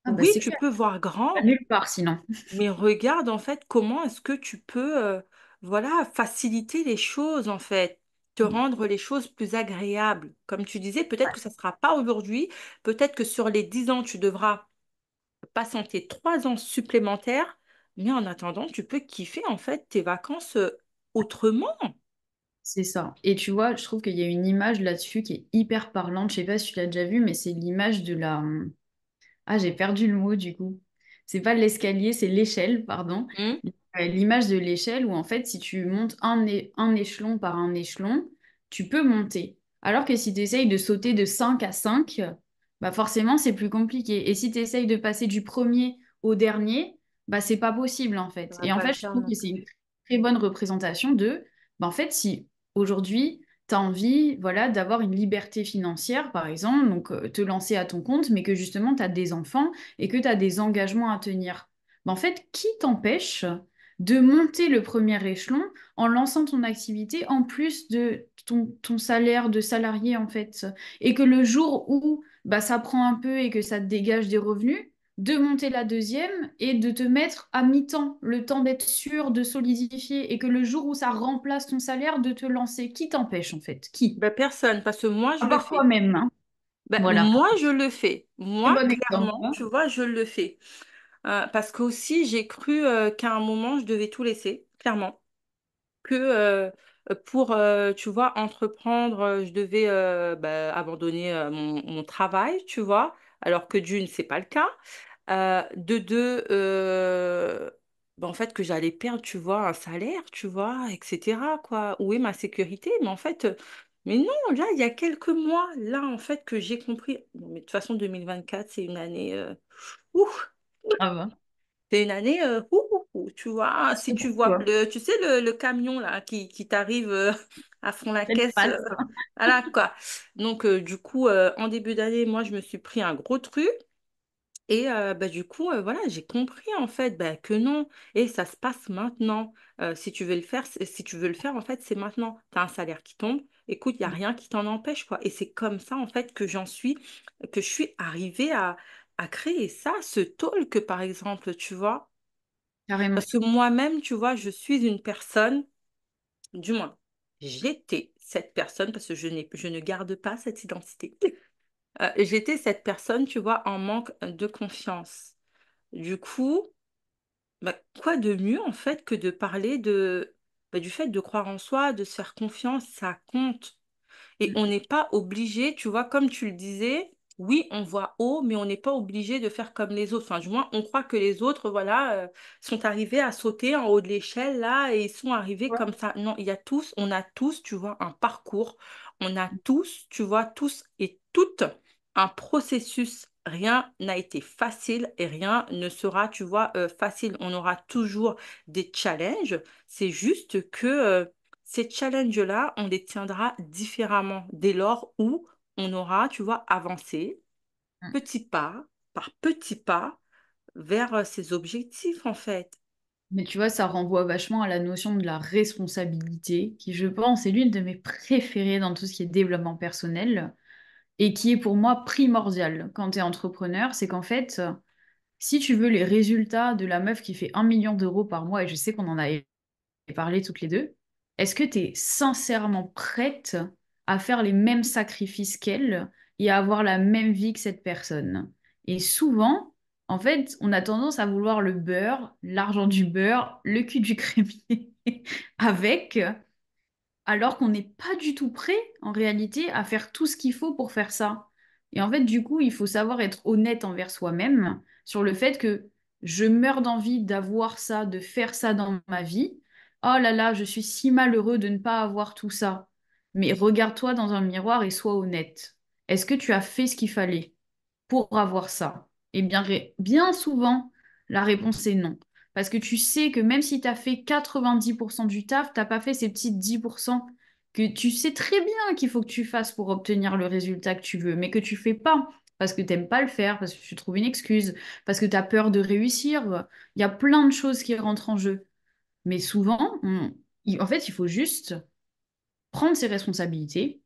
Ah bah Oui, c'est tu clair, peux voir pas grand, nulle part sinon. mais regarde en fait comment est-ce que tu peux, voilà, faciliter les choses en fait, te Mm. rendre les choses plus agréables. Comme tu disais, peut-être que ça ne sera pas aujourd'hui, peut-être que sur les 10 ans, tu devras patienter 3 ans supplémentaires, mais en attendant, tu peux kiffer en fait tes vacances autrement. C'est ça. Et tu vois, je trouve qu'il y a une image là-dessus qui est hyper parlante. Je sais pas si tu l'as déjà vue, mais c'est l'image de la... Ah, j'ai perdu le mot du coup. C'est pas l'escalier, c'est l'échelle, pardon. Hmm. L'image de l'échelle où en fait, si tu montes un échelon par un échelon, tu peux monter. Alors que si tu essayes de sauter de 5 à 5, bah forcément, c'est plus compliqué. Et si tu essayes de passer du premier au dernier, bah c'est pas possible en Ça fait. va Et en pas le fait, je faire trouve non que c'est plus. une très bonne représentation de, bah en fait, si aujourd'hui, tu as envie, voilà, d'avoir une liberté financière, par exemple, donc te lancer à ton compte, mais que justement, tu as des enfants et que tu as des engagements à tenir. Ben, en fait, qui t'empêche de monter le premier échelon en lançant ton activité en plus de ton salaire de salarié, en fait? Et que le jour où bah, ça prend un peu et que ça te dégage des revenus, de monter la deuxième et de te mettre à mi-temps, le temps d'être sûr, de solidifier, et que le jour où ça remplace ton salaire, de te lancer. Qui t'empêche, en fait? Qui? Ben, personne, parce que moi, je À le part fais. toi-même, hein. Ben, Voilà. moi, je le fais. Très Moi, bon exemple, clairement, hein. tu vois, je le fais. Parce qu'aussi, j'ai cru qu'à un moment, je devais tout laisser, clairement. Que pour, tu vois, entreprendre, je devais bah, abandonner mon travail, tu vois, alors que d'une, c'est pas le cas. De deux, bah, en fait, que j'allais perdre, tu vois, un salaire, tu vois, etc., quoi. Où est ma sécurité? Mais en fait, mais non, là, il y a quelques mois, là, en fait, que j'ai compris. Bon, mais de toute façon, 2024, c'est une année, ouf, Ah bah. c'est une année, tu vois, si tu vois, Pourquoi? tu sais, le camion, là, qui t'arrive à fond la Elle caisse, passe. voilà, quoi. Donc, du coup, en début d'année, moi, je me suis pris un gros truc. Et bah, du coup, voilà, j'ai compris en fait bah, que non. Et ça se passe maintenant. Si tu veux le faire, si tu veux le faire, en fait, c'est maintenant. Tu as un salaire qui tombe. Écoute, il n'y a rien qui t'en empêche, quoi. Et c'est comme ça, en fait, que je suis arrivée à créer ça, ce talk, par exemple, tu vois. Carrément. Parce que moi-même, tu vois, je suis une personne, du moins, j'étais cette personne, parce que je ne garde pas cette identité. J'étais cette personne, tu vois, en manque de confiance. Du coup, bah, quoi de mieux en fait que de parler bah, du fait de croire en soi, de se faire confiance, ça compte. Et on n'est pas obligé, tu vois, comme tu le disais, oui, on voit haut, mais on n'est pas obligé de faire comme les autres. Enfin, du moins, on croit que les autres, voilà, sont arrivés à sauter en haut de l'échelle, là, et ils sont arrivés Ouais. comme ça. Non, on a tous, tu vois, un parcours. On a tous, tu vois, tous et toutes, un processus. Rien n'a été facile et rien ne sera, tu vois, facile. On aura toujours des challenges. C'est juste que ces challenges-là, on les tiendra différemment dès lors où on aura, tu vois, avancé petit pas par petit pas vers ses objectifs, en fait. Mais tu vois, ça renvoie vachement à la notion de la responsabilité, qui je pense est l'une de mes préférées dans tout ce qui est développement personnel et qui est pour moi primordiale quand tu es entrepreneur. C'est qu'en fait, si tu veux les résultats de la meuf qui fait 1 million d'euros par mois, et je sais qu'on en a parlé toutes les deux, est-ce que tu es sincèrement prête à faire les mêmes sacrifices qu'elle et à avoir la même vie que cette personne? Et souvent, en fait, on a tendance à vouloir le beurre, l'argent du beurre, le cul du crémier avec, alors qu'on n'est pas du tout prêt, en réalité, à faire tout ce qu'il faut pour faire ça. Et en fait, du coup, il faut savoir être honnête envers soi-même sur le fait que je meurs d'envie d'avoir ça, de faire ça dans ma vie. Oh là là, je suis si malheureux de ne pas avoir tout ça. Mais regarde-toi dans un miroir et sois honnête. Est-ce que tu as fait ce qu'il fallait pour avoir ça? Eh bien, bien souvent, la réponse est non. Parce que tu sais que même si tu as fait 90% du taf, tu n'as pas fait ces petits 10% que tu sais très bien qu'il faut que tu fasses pour obtenir le résultat que tu veux, mais que tu fais pas. Parce que tu n'aimes pas le faire, parce que tu trouves une excuse, parce que tu as peur de réussir. Il y a plein de choses qui rentrent en jeu. Mais souvent, en fait, il faut juste prendre ses responsabilités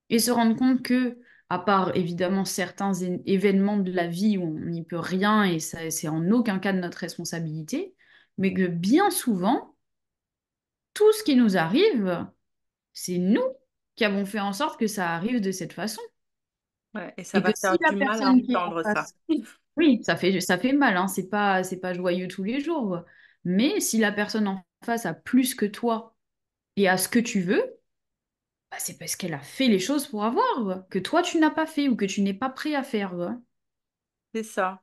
et se rendre compte que, à part évidemment certains événements de la vie où on n'y peut rien et ça, c'est en aucun cas de notre responsabilité, mais que bien souvent, tout ce qui nous arrive, c'est nous qui avons fait en sorte que ça arrive de cette façon. Ouais, et ça Et que va si faire la du mal à personne qui est en entendre ça. face, oui, ça fait mal, hein, c'est pas joyeux tous les jours, mais si la personne en face a plus que toi et a ce que tu veux, bah, c'est parce qu'elle a fait les choses pour avoir, que toi tu n'as pas fait ou que tu n'es pas prêt à faire. C'est ça.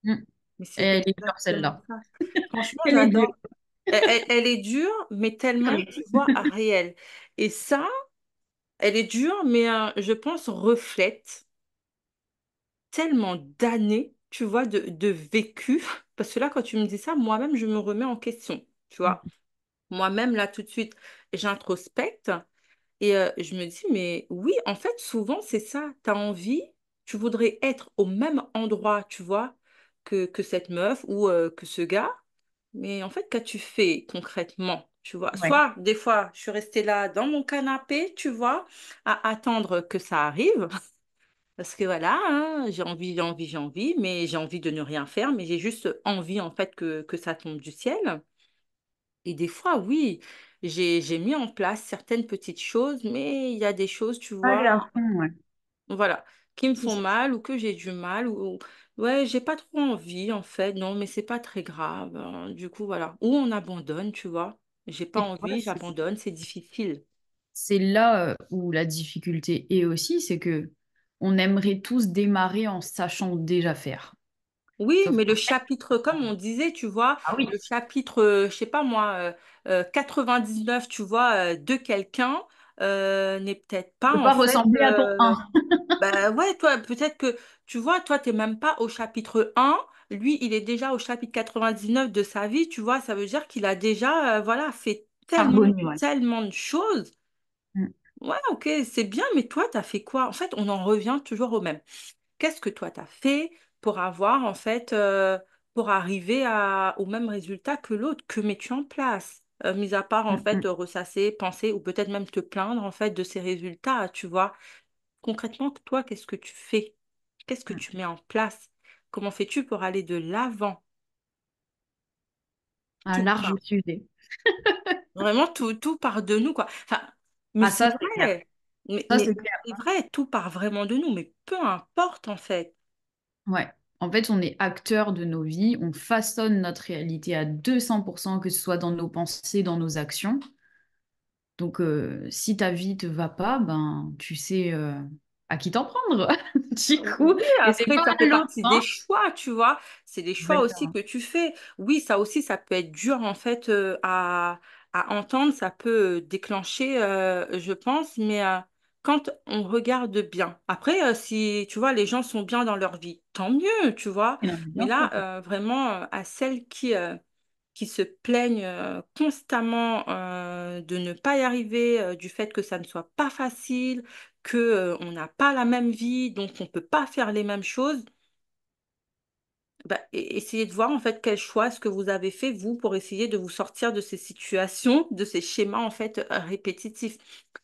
Mm. Mais c'est Elle est dure exactement celle-là. ça. Franchement, Elle est dure. j'adore. Elle est dure, mais tellement, tu vois, réelle. Et ça, elle est dure, mais je pense reflète tellement d'années, tu vois, de vécu. Parce que là, quand tu me dis ça, moi-même, je me remets en question, tu vois. Moi-même, là, tout de suite, j'introspecte et je me dis, mais oui, en fait, souvent, c'est ça. Tu as envie, tu voudrais être au même endroit, tu vois, que cette meuf ou que ce gars. Mais en fait, qu'as-tu fait concrètement? Tu vois, Ouais. soit des fois, je suis restée là dans mon canapé, tu vois, à attendre que ça arrive. Parce que voilà, hein, j'ai envie, mais j'ai envie de ne rien faire, mais j'ai juste envie en fait que ça tombe du ciel. Et des fois, oui, j'ai mis en place certaines petites choses, mais il y a des choses, tu Allez vois, à fond, ouais. voilà, qui me C'est font ça. mal ou que j'ai du mal ouais, j'ai pas trop envie en fait, non, mais c'est pas très grave, hein. Du coup, voilà, ou on abandonne, tu vois. J'ai pas Et tu vois, envie, j'abandonne, c'est difficile. c'est là où la difficulté est aussi, c'est que on aimerait tous démarrer en sachant déjà faire. Oui, Sauf mais le que, chapitre, comme on disait, tu vois, ah oui, le chapitre, je sais pas moi, 99, tu vois, de quelqu'un n'est peut-être on pas peut en pas fait. ressembler à ton un. Bah ouais, toi, peut-être que, tu vois, toi, t'es même pas au chapitre 1. Lui, il est déjà au chapitre 99 de sa vie, tu vois, ça veut dire qu'il a déjà, voilà, fait tellement, Parvenu, ouais. tellement de choses. Mm, Ouais, ok, c'est bien, mais toi, t'as fait quoi? En fait, on en revient toujours au même. Qu'est-ce que toi, t'as fait pour avoir, en fait, pour arriver au même résultat que l'autre? Que mets-tu en place? Mis à part, en mm, fait, mm, ressasser, penser ou peut-être même te plaindre, en fait, de ces résultats, tu vois. Concrètement, toi, qu'est-ce que tu fais? Qu'est-ce que mm. tu mets en place? Comment fais-tu pour aller de l'avant? Un Tout large part. sujet. Vraiment, tout part de nous, quoi. Enfin, mais Ah, c'est ça, c'est clair. vrai. Mais, Ça, mais c'est clair. c'est vrai, tout part vraiment de nous. Mais peu importe, en fait. Ouais. En fait, on est acteur de nos vies, on façonne notre réalité à 200%, que ce soit dans nos pensées, dans nos actions. Donc, si ta vie te va pas, ben, tu sais à qui t'en prendre, du coup. Oui, Et c'est après, pas ça à fait l'autre, partie des hein. choix, tu vois. C'est des choix aussi Exactement. que tu fais. Oui, ça aussi, ça peut être dur, en fait, à entendre. Ça peut déclencher, je pense, mais quand on regarde bien. Après, si, tu vois, les gens sont bien dans leur vie, tant mieux, tu vois. Et non, mais Mais bien sûr. là, vraiment, à celles qui se plaignent constamment de ne pas y arriver, du fait que ça ne soit pas facile, que on n'a pas la même vie, donc on ne peut pas faire les mêmes choses. Bah, essayez de voir en fait quel choix est-ce que vous avez fait vous pour essayer de vous sortir de ces situations, de ces schémas en fait répétitifs.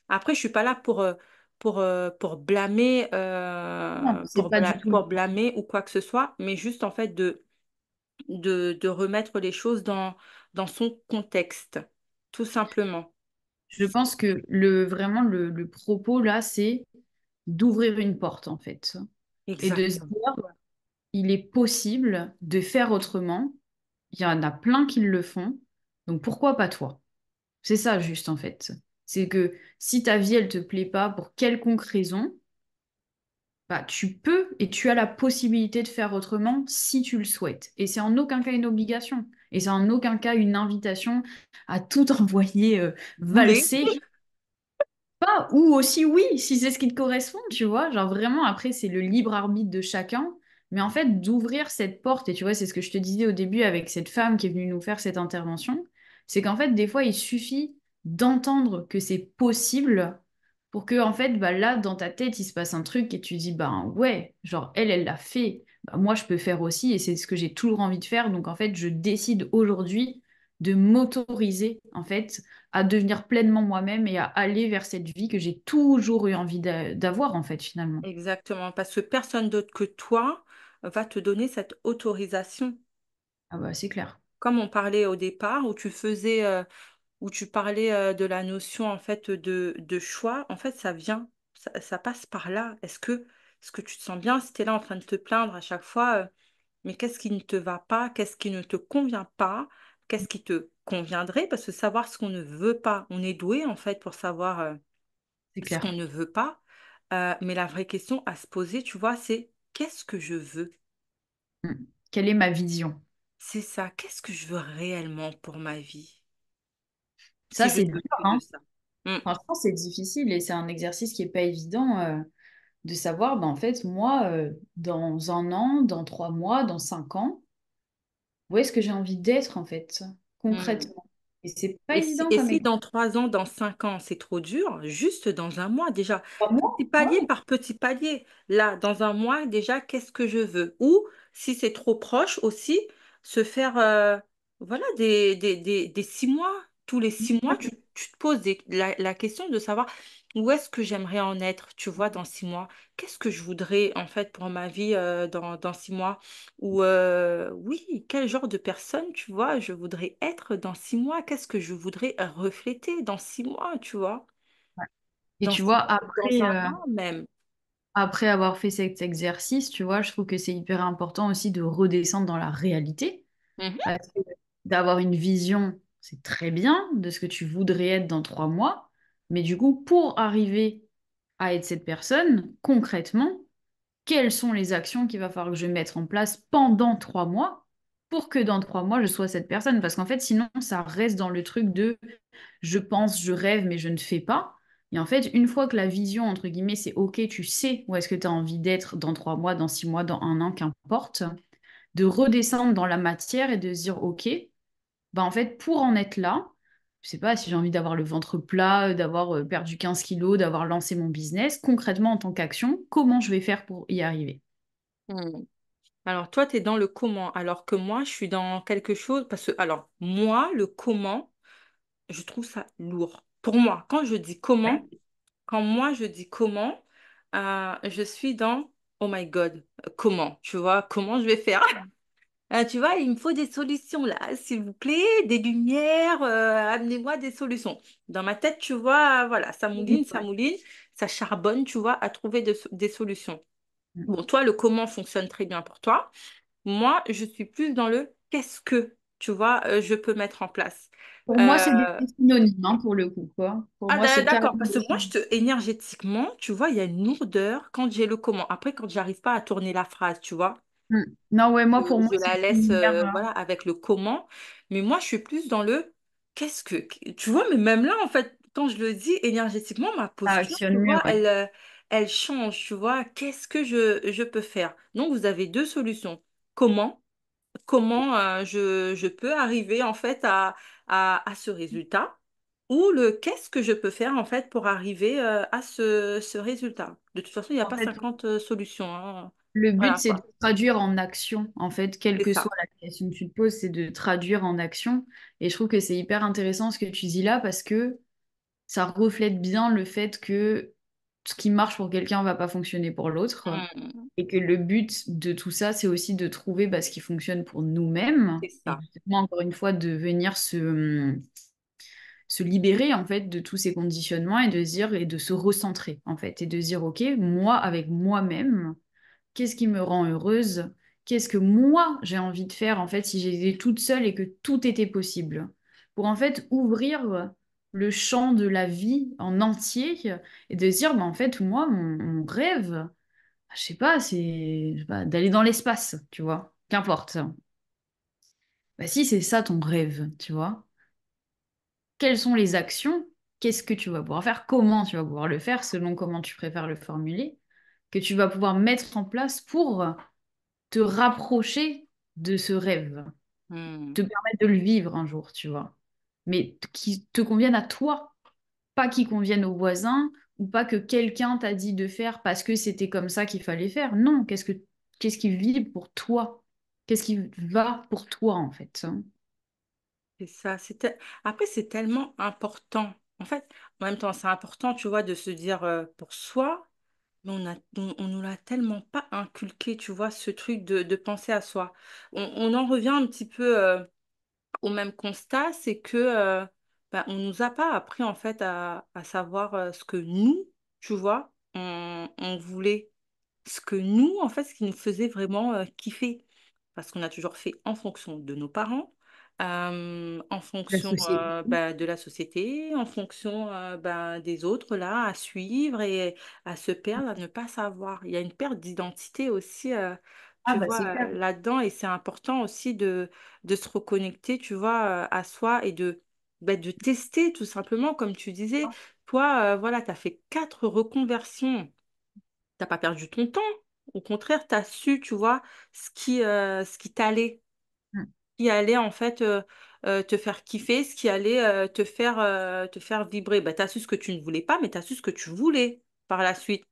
Après, je suis pas là pour blâmer Non, c'est pas du tout le pour but. blâmer ou quoi que ce soit, mais juste en fait de remettre les choses dans son contexte, tout simplement. Je pense que vraiment le propos là, c'est d'ouvrir une porte en fait et de se Exactement. dire il est possible de faire autrement. Il y en a plein qui le font, donc pourquoi pas toi? C'est ça juste en fait. C'est que si ta vie elle te plaît pas pour quelconque raison, bah tu peux et tu as la possibilité de faire autrement si tu le souhaites. Et c'est en aucun cas une obligation. Et c'est en aucun cas une invitation à tout envoyer Bouler. valser. Pas, ou aussi oui, si c'est ce qui te correspond, tu vois. Genre vraiment, après, c'est le libre arbitre de chacun. Mais en fait, d'ouvrir cette porte, et tu vois, c'est ce que je te disais au début avec cette femme qui est venue nous faire cette intervention, c'est qu'en fait, des fois, il suffit d'entendre que c'est possible pour que, en fait, bah, là, dans ta tête, il se passe un truc et tu dis, ben ouais, genre, elle l'a fait. Bah, moi, je peux faire aussi, et c'est ce que j'ai toujours envie de faire. Donc, en fait, je décide aujourd'hui de m'autoriser, en fait, à devenir pleinement moi-même et à aller vers cette vie que j'ai toujours eu envie d'avoir, en fait, finalement. Exactement, parce que personne d'autre que toi va te donner cette autorisation. Ah bah, c'est clair. Comme on parlait au départ, où tu parlais de la notion en fait de choix, en fait, ça vient, ça passe par là. Est-ce que tu te sens bien si tu es là en train de te plaindre à chaque fois, mais qu'est-ce qui ne te va pas, qu'est-ce qui ne te convient pas, qu'est-ce qui te conviendrait? Parce que savoir ce qu'on ne veut pas, on est doué en fait pour savoir C'est ce qu'on clair. ne veut pas. Mais la vraie question à se poser, tu vois, c'est qu'est-ce que je veux? Mm. Quelle est ma vision? C'est ça, qu'est-ce que je veux réellement pour ma vie? Ça, Si je c'est veux dur, que de hein. ça. Hmm, Franchement, c'est difficile et c'est un exercice qui n'est pas évident de savoir, bah, en fait, moi, dans un an, dans 3 mois, dans 5 ans, où est-ce que j'ai envie d'être, en fait, hmm. concrètement? Et c'est pas évident Et comme si exercice. dans 3 ans, dans 5 ans, c'est trop dur, juste dans un mois déjà, Pas petit moi? palier Ouais. par petit palier. Là, dans un mois, déjà, qu'est-ce que je veux? Ou, si c'est trop proche aussi, se faire voilà, des 6 mois. Tous les 6 mois, tu te poses la question de savoir où est-ce que j'aimerais en être, tu vois, dans 6 mois. Qu'est-ce que je voudrais, en fait, pour ma vie dans 6 mois? Ou oui, quel genre de personne, tu vois, je voudrais être dans 6 mois? Qu'est-ce que je voudrais refléter dans 6 mois, tu vois? Et Dans tu vois, dans après, un an même. après avoir fait cet exercice, tu vois, je trouve que c'est hyper important aussi de redescendre dans la réalité. Mhm. Parce que d'avoir une vision, c'est très bien de ce que tu voudrais être dans 3 mois. Mais du coup, pour arriver à être cette personne, concrètement, quelles sont les actions qu'il va falloir que je mette en place pendant 3 mois pour que dans 3 mois, je sois cette personne? Parce qu'en fait, sinon, ça reste dans le truc de je pense, je rêve, mais je ne fais pas. Et en fait, une fois que la vision, entre guillemets, c'est OK, tu sais où est-ce que tu as envie d'être dans 3 mois, dans 6 mois, dans un an, qu'importe, de redescendre dans la matière et de se dire OK, bah en fait, pour en être là, je sais pas si j'ai envie d'avoir le ventre plat, d'avoir perdu 15 kilos, d'avoir lancé mon business, concrètement en tant qu'action, comment je vais faire pour y arriver? Hmm. Alors, toi, tu es dans le comment, alors que moi, je suis dans quelque chose, parce que, alors, moi, le comment, je trouve ça lourd. Pour moi, Ouais. quand moi je dis comment, je suis dans, oh my God, comment, tu vois, comment je vais faire? Tu vois, il me faut des solutions là, s'il vous plaît, des lumières, amenez-moi des solutions. Dans ma tête, tu vois, voilà, ça Ouais. mouline, ça charbonne, tu vois, à trouver des solutions. Bon, toi, le comment fonctionne très bien pour toi. Moi, je suis plus dans le qu'est-ce que, tu vois, je peux mettre en place. Pour moi, c'est des Euh, synonymes, hein, pour le coup, quoi. Pour moi, c'est d'accord, carrément parce que des moi, synonymes. énergétiquement, tu vois, il y a une lourdeur quand j'ai le comment. Après, quand j'arrive pas à tourner la phrase, tu vois. Mm. Non, ouais, moi, pour moi, Je c'est la laisse similaire. voilà, avec le comment. Mais moi, je suis plus dans le qu'est-ce que. Tu vois, mais même là, en fait, quand je le dis énergétiquement, ma Ça posture, tu actionne mieux, vois, ouais. elle change. Tu vois, qu'est-ce que je peux faire? Donc, vous avez deux solutions. Comment? Comment je peux arriver, en fait, à ce résultat? Ou le qu'est-ce que je peux faire, en fait, pour arriver à ce résultat? De toute façon, il n'y a En pas fait, 50 solutions, hein. le but, Voilà, c'est de quoi. traduire en action. En fait, quelle C'est que ça. soit la question que tu te poses, c'est de traduire en action. Et je trouve que c'est hyper intéressant ce que tu dis là parce que ça reflète bien le fait que ce qui marche pour quelqu'un va pas fonctionner pour l'autre. Hmm. Et que le but de tout ça, c'est aussi de trouver ce qui fonctionne pour nous-mêmes. C'est Et ça. justement, encore une fois, de venir se libérer en fait de tous ces conditionnements et de se dire et de se recentrer en fait et de se dire ok, moi avec moi-même, qu'est-ce qui me rend heureuse? Qu'est-ce que moi j'ai envie de faire en fait si j'étais toute seule et que tout était possible? Pour en fait ouvrir le champ de la vie en entier et de se dire bah, en fait moi mon rêve, je sais pas, je sais pas, d'aller dans l'espace, tu vois, qu'importe. Bah si c'est ça ton rêve, tu vois. Quelles sont les actions, qu'est-ce que tu vas pouvoir faire, comment tu vas pouvoir le faire, selon comment tu préfères le formuler, que tu vas pouvoir mettre en place pour te rapprocher de ce rêve, Hmm. te permettre de le vivre un jour, tu vois. Mais qui te convienne à toi, pas qui convienne aux voisins, ou pas que quelqu'un t'a dit de faire parce que c'était comme ça qu'il fallait faire. Non, qu'est-ce qui vit pour toi? Qu'est-ce qui va pour toi, en fait, hein. C'est ça. Après, c'est tellement important. En fait, en même temps, c'est important, tu vois, de se dire pour soi, mais on nous l'a tellement pas inculqué, tu vois, ce truc de penser à soi. On en revient un petit peu au même constat, c'est que on nous a pas appris, en fait, à savoir ce que nous, tu vois, on voulait. Ce que nous, en fait, ce qui nous faisait vraiment kiffer. Parce qu'on a toujours fait en fonction de nos parents, en La fonction société. de la société, en fonction des autres, là, à suivre et à se perdre, à ne pas savoir. Il y a une perte d'identité aussi, Ah tu bah vois, c'est clair. là-dedans. Et c'est important aussi de se reconnecter, tu vois, à soi et de tester tout simplement, comme tu disais. Toi, voilà, tu as fait 4 reconversions. T'as pas perdu ton temps. Au contraire, tu as su, tu vois, ce qui t'allait, Mm. qui allait en fait te faire kiffer, ce qui allait te faire vibrer. Bah, tu as su ce que tu ne voulais pas, mais tu as su ce que tu voulais par la suite.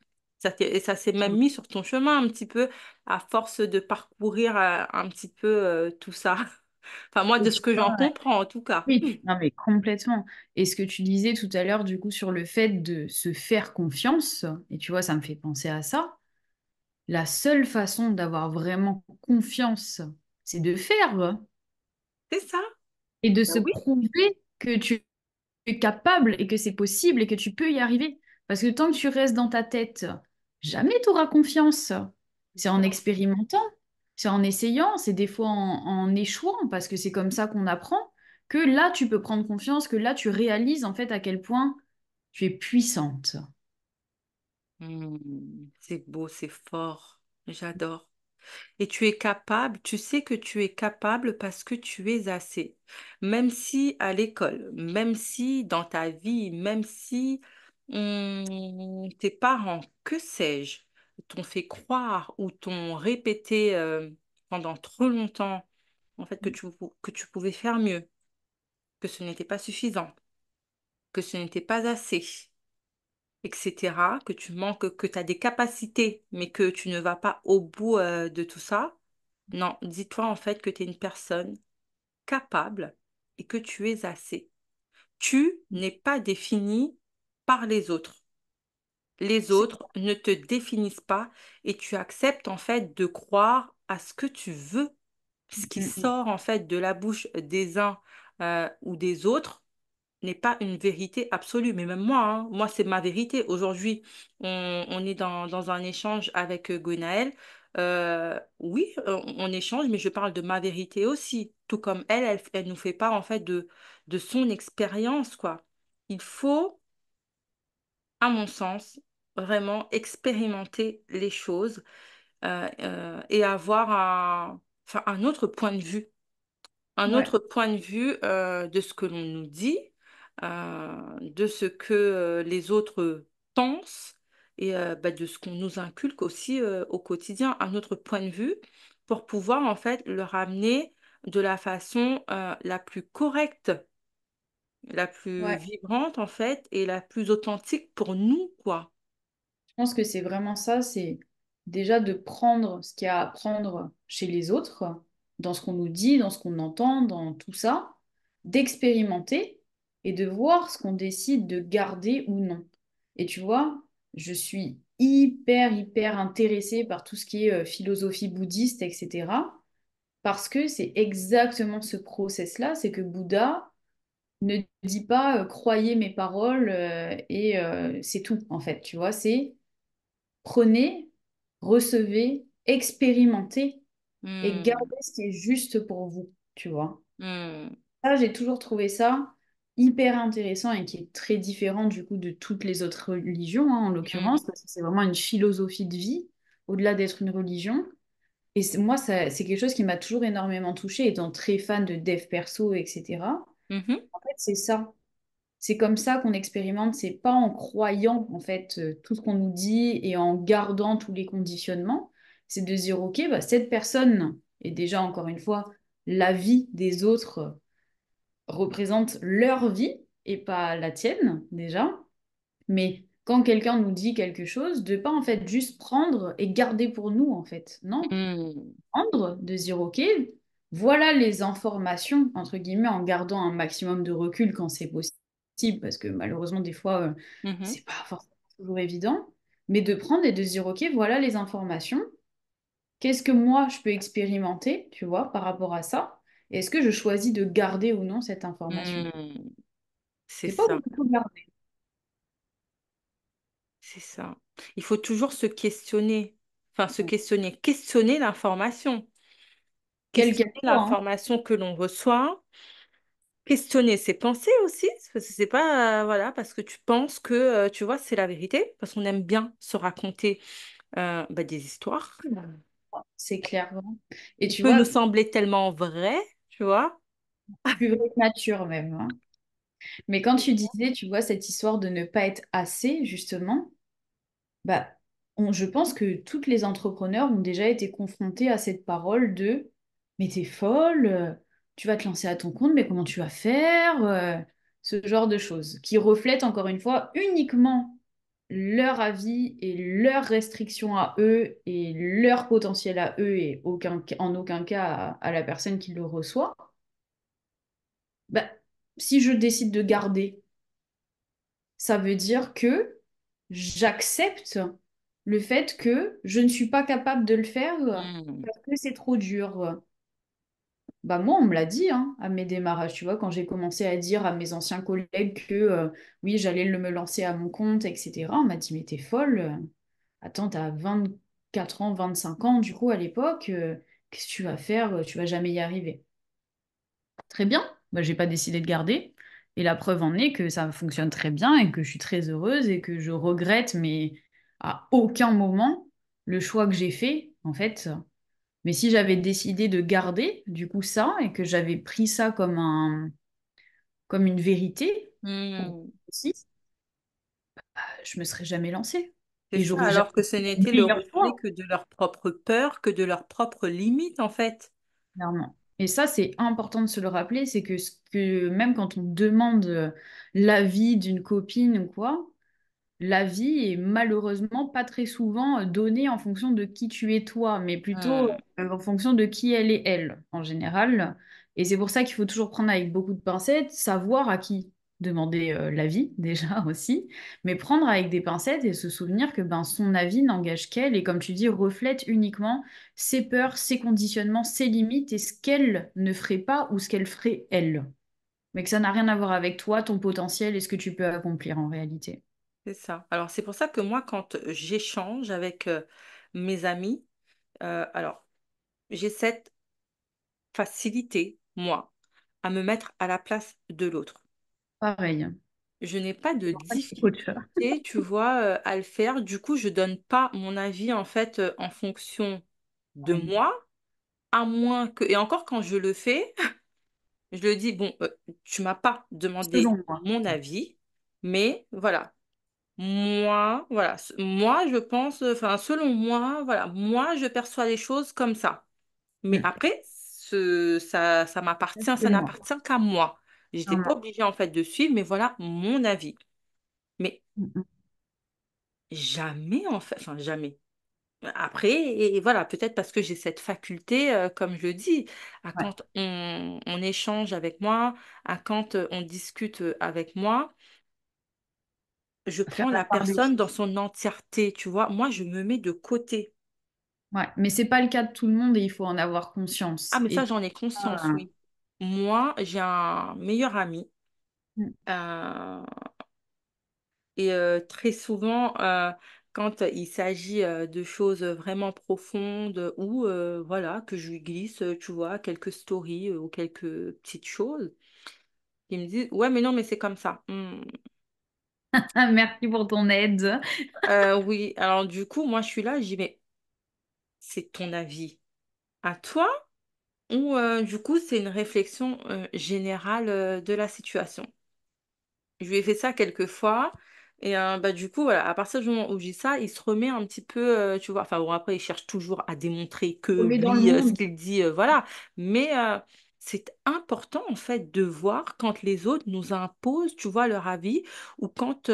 Et ça s'est même mis sur ton chemin un petit peu à force de parcourir un petit peu tout ça. Enfin, moi, Et de ce tu que vois, j'en comprends, en tout cas. oui, non mais complètement. Et ce que tu disais tout à l'heure, du coup, sur le fait de se faire confiance, et tu vois, ça me fait penser à ça, la seule façon d'avoir vraiment confiance, c'est de faire C'est ça. et de Bah se oui, prouver que tu es capable et que c'est possible et que tu peux y arriver. Parce que tant que tu restes dans ta tête, jamais tu auras confiance. c'est C'est en ça. expérimentant, c'est en essayant, c'est des fois en échouant, parce que c'est comme ça qu'on apprend, que là, tu peux prendre confiance, que là, tu réalises en fait à quel point Tu es puissante. C'est beau, c'est fort. J'adore. Et tu es capable, tu sais que tu es capable parce que tu es assez. Même si à l'école, même si dans ta vie, même si tes parents, que sais-je, t'ont fait croire ou t'ont répété pendant trop longtemps, en fait, que tu pouvais faire mieux, que ce n'était pas suffisant, que ce n'était pas assez, etc., que tu manques, que tu as des capacités, mais que tu ne vas pas au bout de tout ça. Non, dis-toi en fait que tu es une personne capable et que tu es assez. Tu n'es pas défini par les autres. Les C'est autres ne te définissent pas et tu acceptes en fait de croire à ce que tu veux. Ce qui Mm, mm. sort en fait de la bouche des uns ou des autres n'est pas une vérité absolue. Mais même moi, hein, moi, c'est ma vérité. Aujourd'hui, on est dans un échange avec Gwenaëlle. Oui, on échange, mais je parle de ma vérité aussi. Tout comme elle nous fait part en fait de son expérience, quoi. Il faut, à mon sens, vraiment expérimenter les choses et avoir enfin, un autre point de vue Ouais, de ce que l'on nous dit, de ce que les autres pensent et bah, de ce qu'on nous inculque aussi au quotidien, un autre point de vue pour pouvoir en fait le ramener de la façon la plus correcte, la plus ouais. vibrante en fait et la plus authentique pour nous, quoi. Je pense que c'est vraiment ça, c'est déjà de prendre ce qu'il y a à prendre chez les autres, dans ce qu'on nous dit, dans ce qu'on entend, dans tout ça, d'expérimenter et de voir ce qu'on décide de garder ou non. Et tu vois, je suis hyper intéressée par tout ce qui est philosophie bouddhiste, etc. Parce que c'est exactement ce process-là, c'est que Bouddha ne dit pas croyez mes paroles et c'est tout, en fait, tu vois, c'est prenez, recevez, expérimentez et Hmm, gardez ce qui est juste pour vous, tu vois. hmm, Ça, j'ai toujours trouvé ça hyper intéressant et qui est très différent du coup de toutes les autres religions, hein, en hmm, l'occurrence, parce que c'est vraiment une philosophie de vie, au-delà d'être une religion. Et moi, c'est quelque chose qui m'a toujours énormément touchée, étant très fan de dev perso, etc. mhm, En fait, c'est ça. C'est comme ça qu'on expérimente, c'est pas en croyant en fait tout ce qu'on nous dit et en gardant tous les conditionnements, c'est de se dire ok, bah, cette personne, et déjà encore une fois, la vie des autres représente leur vie et pas la tienne déjà, mais quand quelqu'un nous dit quelque chose, de pas en fait juste prendre et garder pour nous en fait, non, hmm, prendre, de dire ok, voilà les informations, entre guillemets, en gardant un maximum de recul quand c'est possible, parce que malheureusement, des fois, mhm, c'est pas forcément toujours évident, mais de prendre et de se dire ok, voilà les informations, qu'est-ce que moi je peux expérimenter, tu vois, par rapport à ça, et est-ce que je choisis de garder ou non cette information? hmm. C'est C'est pas ça. de tout garder. C'est ça. Il faut toujours se questionner. Enfin, se questionner. Questionner l'information. Quelle Questionner qu'elle soit, hein. l'information que l'on reçoit. Questionner ses pensées aussi. Parce que c'est pas, voilà, parce que tu penses que, tu vois, c'est la vérité. Parce qu'on aime bien se raconter bah, des histoires. C'est clair, hein. Et Qui tu peut nous vois, sembler tellement vrai, tu vois. plus vrai que nature même, hein. Mais quand tu disais, tu vois, cette histoire de ne pas être assez, justement, bah, je pense que toutes les entrepreneurs ont déjà été confrontés à cette parole de mais t'es folle, tu vas te lancer à ton compte, mais comment tu vas faire? Ce genre de choses qui reflètent encore une fois uniquement leur avis et leurs restrictions à eux et leur potentiel à eux et en aucun cas à la personne qui le reçoit. Bah, si je décide de garder, ça veut dire que j'accepte le fait que je ne suis pas capable de le faire Hmm. parce que c'est trop dur. Bah moi, on me l'a dit hein, à mes démarrages, tu vois, quand j'ai commencé à dire à mes anciens collègues que oui, j'allais me lancer à mon compte, etc. On m'a dit, mais t'es folle. Attends, t'as 24 ans, 25 ans, du coup, à l'époque, qu'est-ce que tu vas faire? Tu vas jamais y arriver. Très bien, bah, j'ai pas décidé de garder. Et la preuve en est que ça fonctionne très bien et que je suis très heureuse et que je regrette, mais à aucun moment, le choix que j'ai fait, en fait. Mais si j'avais décidé de garder, du coup, ça, et que j'avais pris ça comme une vérité, pour moi Hmm. aussi, je me serais jamais lancée. C'est Et ça, j'aurais jamais alors que ce fait le n'était le meilleur reflet choix. que de leur propre peur, que de leurs propres limites, en fait. Clairement. Et ça, c'est important de se le rappeler, c'est que, même quand on demande l'avis d'une copine ou quoi, l'avis est malheureusement pas très souvent donné en fonction de qui tu es toi, mais plutôt Hmm. en fonction de qui elle est elle, en général. Et c'est pour ça qu'il faut toujours prendre avec beaucoup de pincettes, savoir à qui demander l'avis, déjà aussi, mais prendre avec des pincettes et se souvenir que ben, son avis n'engage qu'elle et, comme tu dis, reflète uniquement ses peurs, ses conditionnements, ses limites et ce qu'elle ne ferait pas ou ce qu'elle ferait elle. Mais que ça n'a rien à voir avec toi, ton potentiel et ce que tu peux accomplir en réalité. C'est ça. Alors, c'est pour ça que moi, quand j'échange avec mes amis, alors, j'ai cette facilité, moi, à me mettre à la place de l'autre. Pareil. Je n'ai pas de Pas de coach. difficulté, tu vois, à le faire. Du coup, je donne pas mon avis, en fait, en fonction de moi, à moins que... Et encore, quand je le fais, je le dis, bon, tu m'as pas demandé Selon moi. mon avis, mais voilà. Voilà, moi, je pense, enfin, selon moi, voilà, moi, je perçois les choses comme ça. Mais Mm. après, ça m'appartient, C'est ça moi. n'appartient qu'à moi. J'étais pas Clairement. obligée, en fait, de suivre, mais voilà mon avis. Mais Mm, mm. jamais, en fait, enfin, jamais. Après, et voilà, peut-être parce que j'ai cette faculté, comme je dis, à Ouais. quand on échange avec moi, à quand on discute avec moi, je Faire prends la la part des personne choses. dans son entièreté, tu vois. Moi, je me mets de côté. Ouais. Mais c'est pas le cas de tout le monde et il faut en avoir Ah, conscience. mais Et ça, pour j'en ai conscience, ça, oui. Moi, j'ai un meilleur ami. mm. euh, et très souvent, quand il s'agit de choses vraiment profondes ou voilà, que je lui glisse, tu vois, quelques stories ou quelques petites choses, il me dit, ouais, mais non, mais c'est comme ça. Merci pour ton aide. Oui, alors du coup, moi, je suis là, je dis, mais c'est ton avis à toi ou du coup, c'est une réflexion générale de la situation? Je lui ai fait ça quelques fois. Et bah, du coup, voilà, à partir du moment où j'ai ça, il se remet un petit peu, tu vois. Enfin, bon, après, il cherche toujours à démontrer que On met dans le lui, ce moule. qu'il dit, voilà. Mais c'est important, en fait, de voir quand les autres nous imposent, tu vois, leur avis, ou quand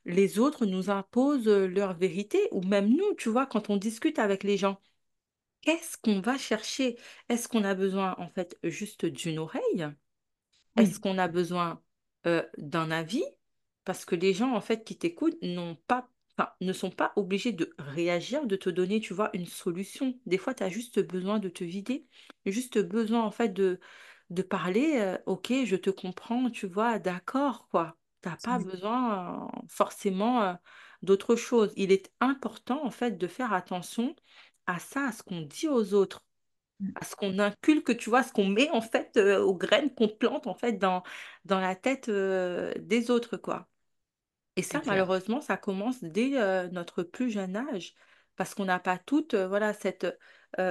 les autres nous imposent leur vérité, ou même nous, tu vois, quand on discute avec les gens. Qu'est-ce qu'on va chercher? Est-ce qu'on a besoin, en fait, juste d'une oreille? Est-ce Oui. qu'on a besoin d'un avis? Parce que les gens, en fait, qui t'écoutent n'ont pas, enfin, ne sont pas obligés de réagir, de te donner, tu vois, une solution. Des fois, tu as juste besoin de te vider, juste besoin, en fait, de parler. Ok, je te comprends, tu vois, d'accord, quoi. T'as pas besoin forcément d'autre chose. Il est important, en fait, de faire attention à ça, à ce qu'on dit aux autres à ce qu'on inculque, tu vois, ce qu'on met en fait aux graines qu'on plante en fait dans la tête des autres, quoi. Et C'est ça, clair. malheureusement, ça commence dès notre plus jeune âge, parce qu'on n'a pas toute voilà, cette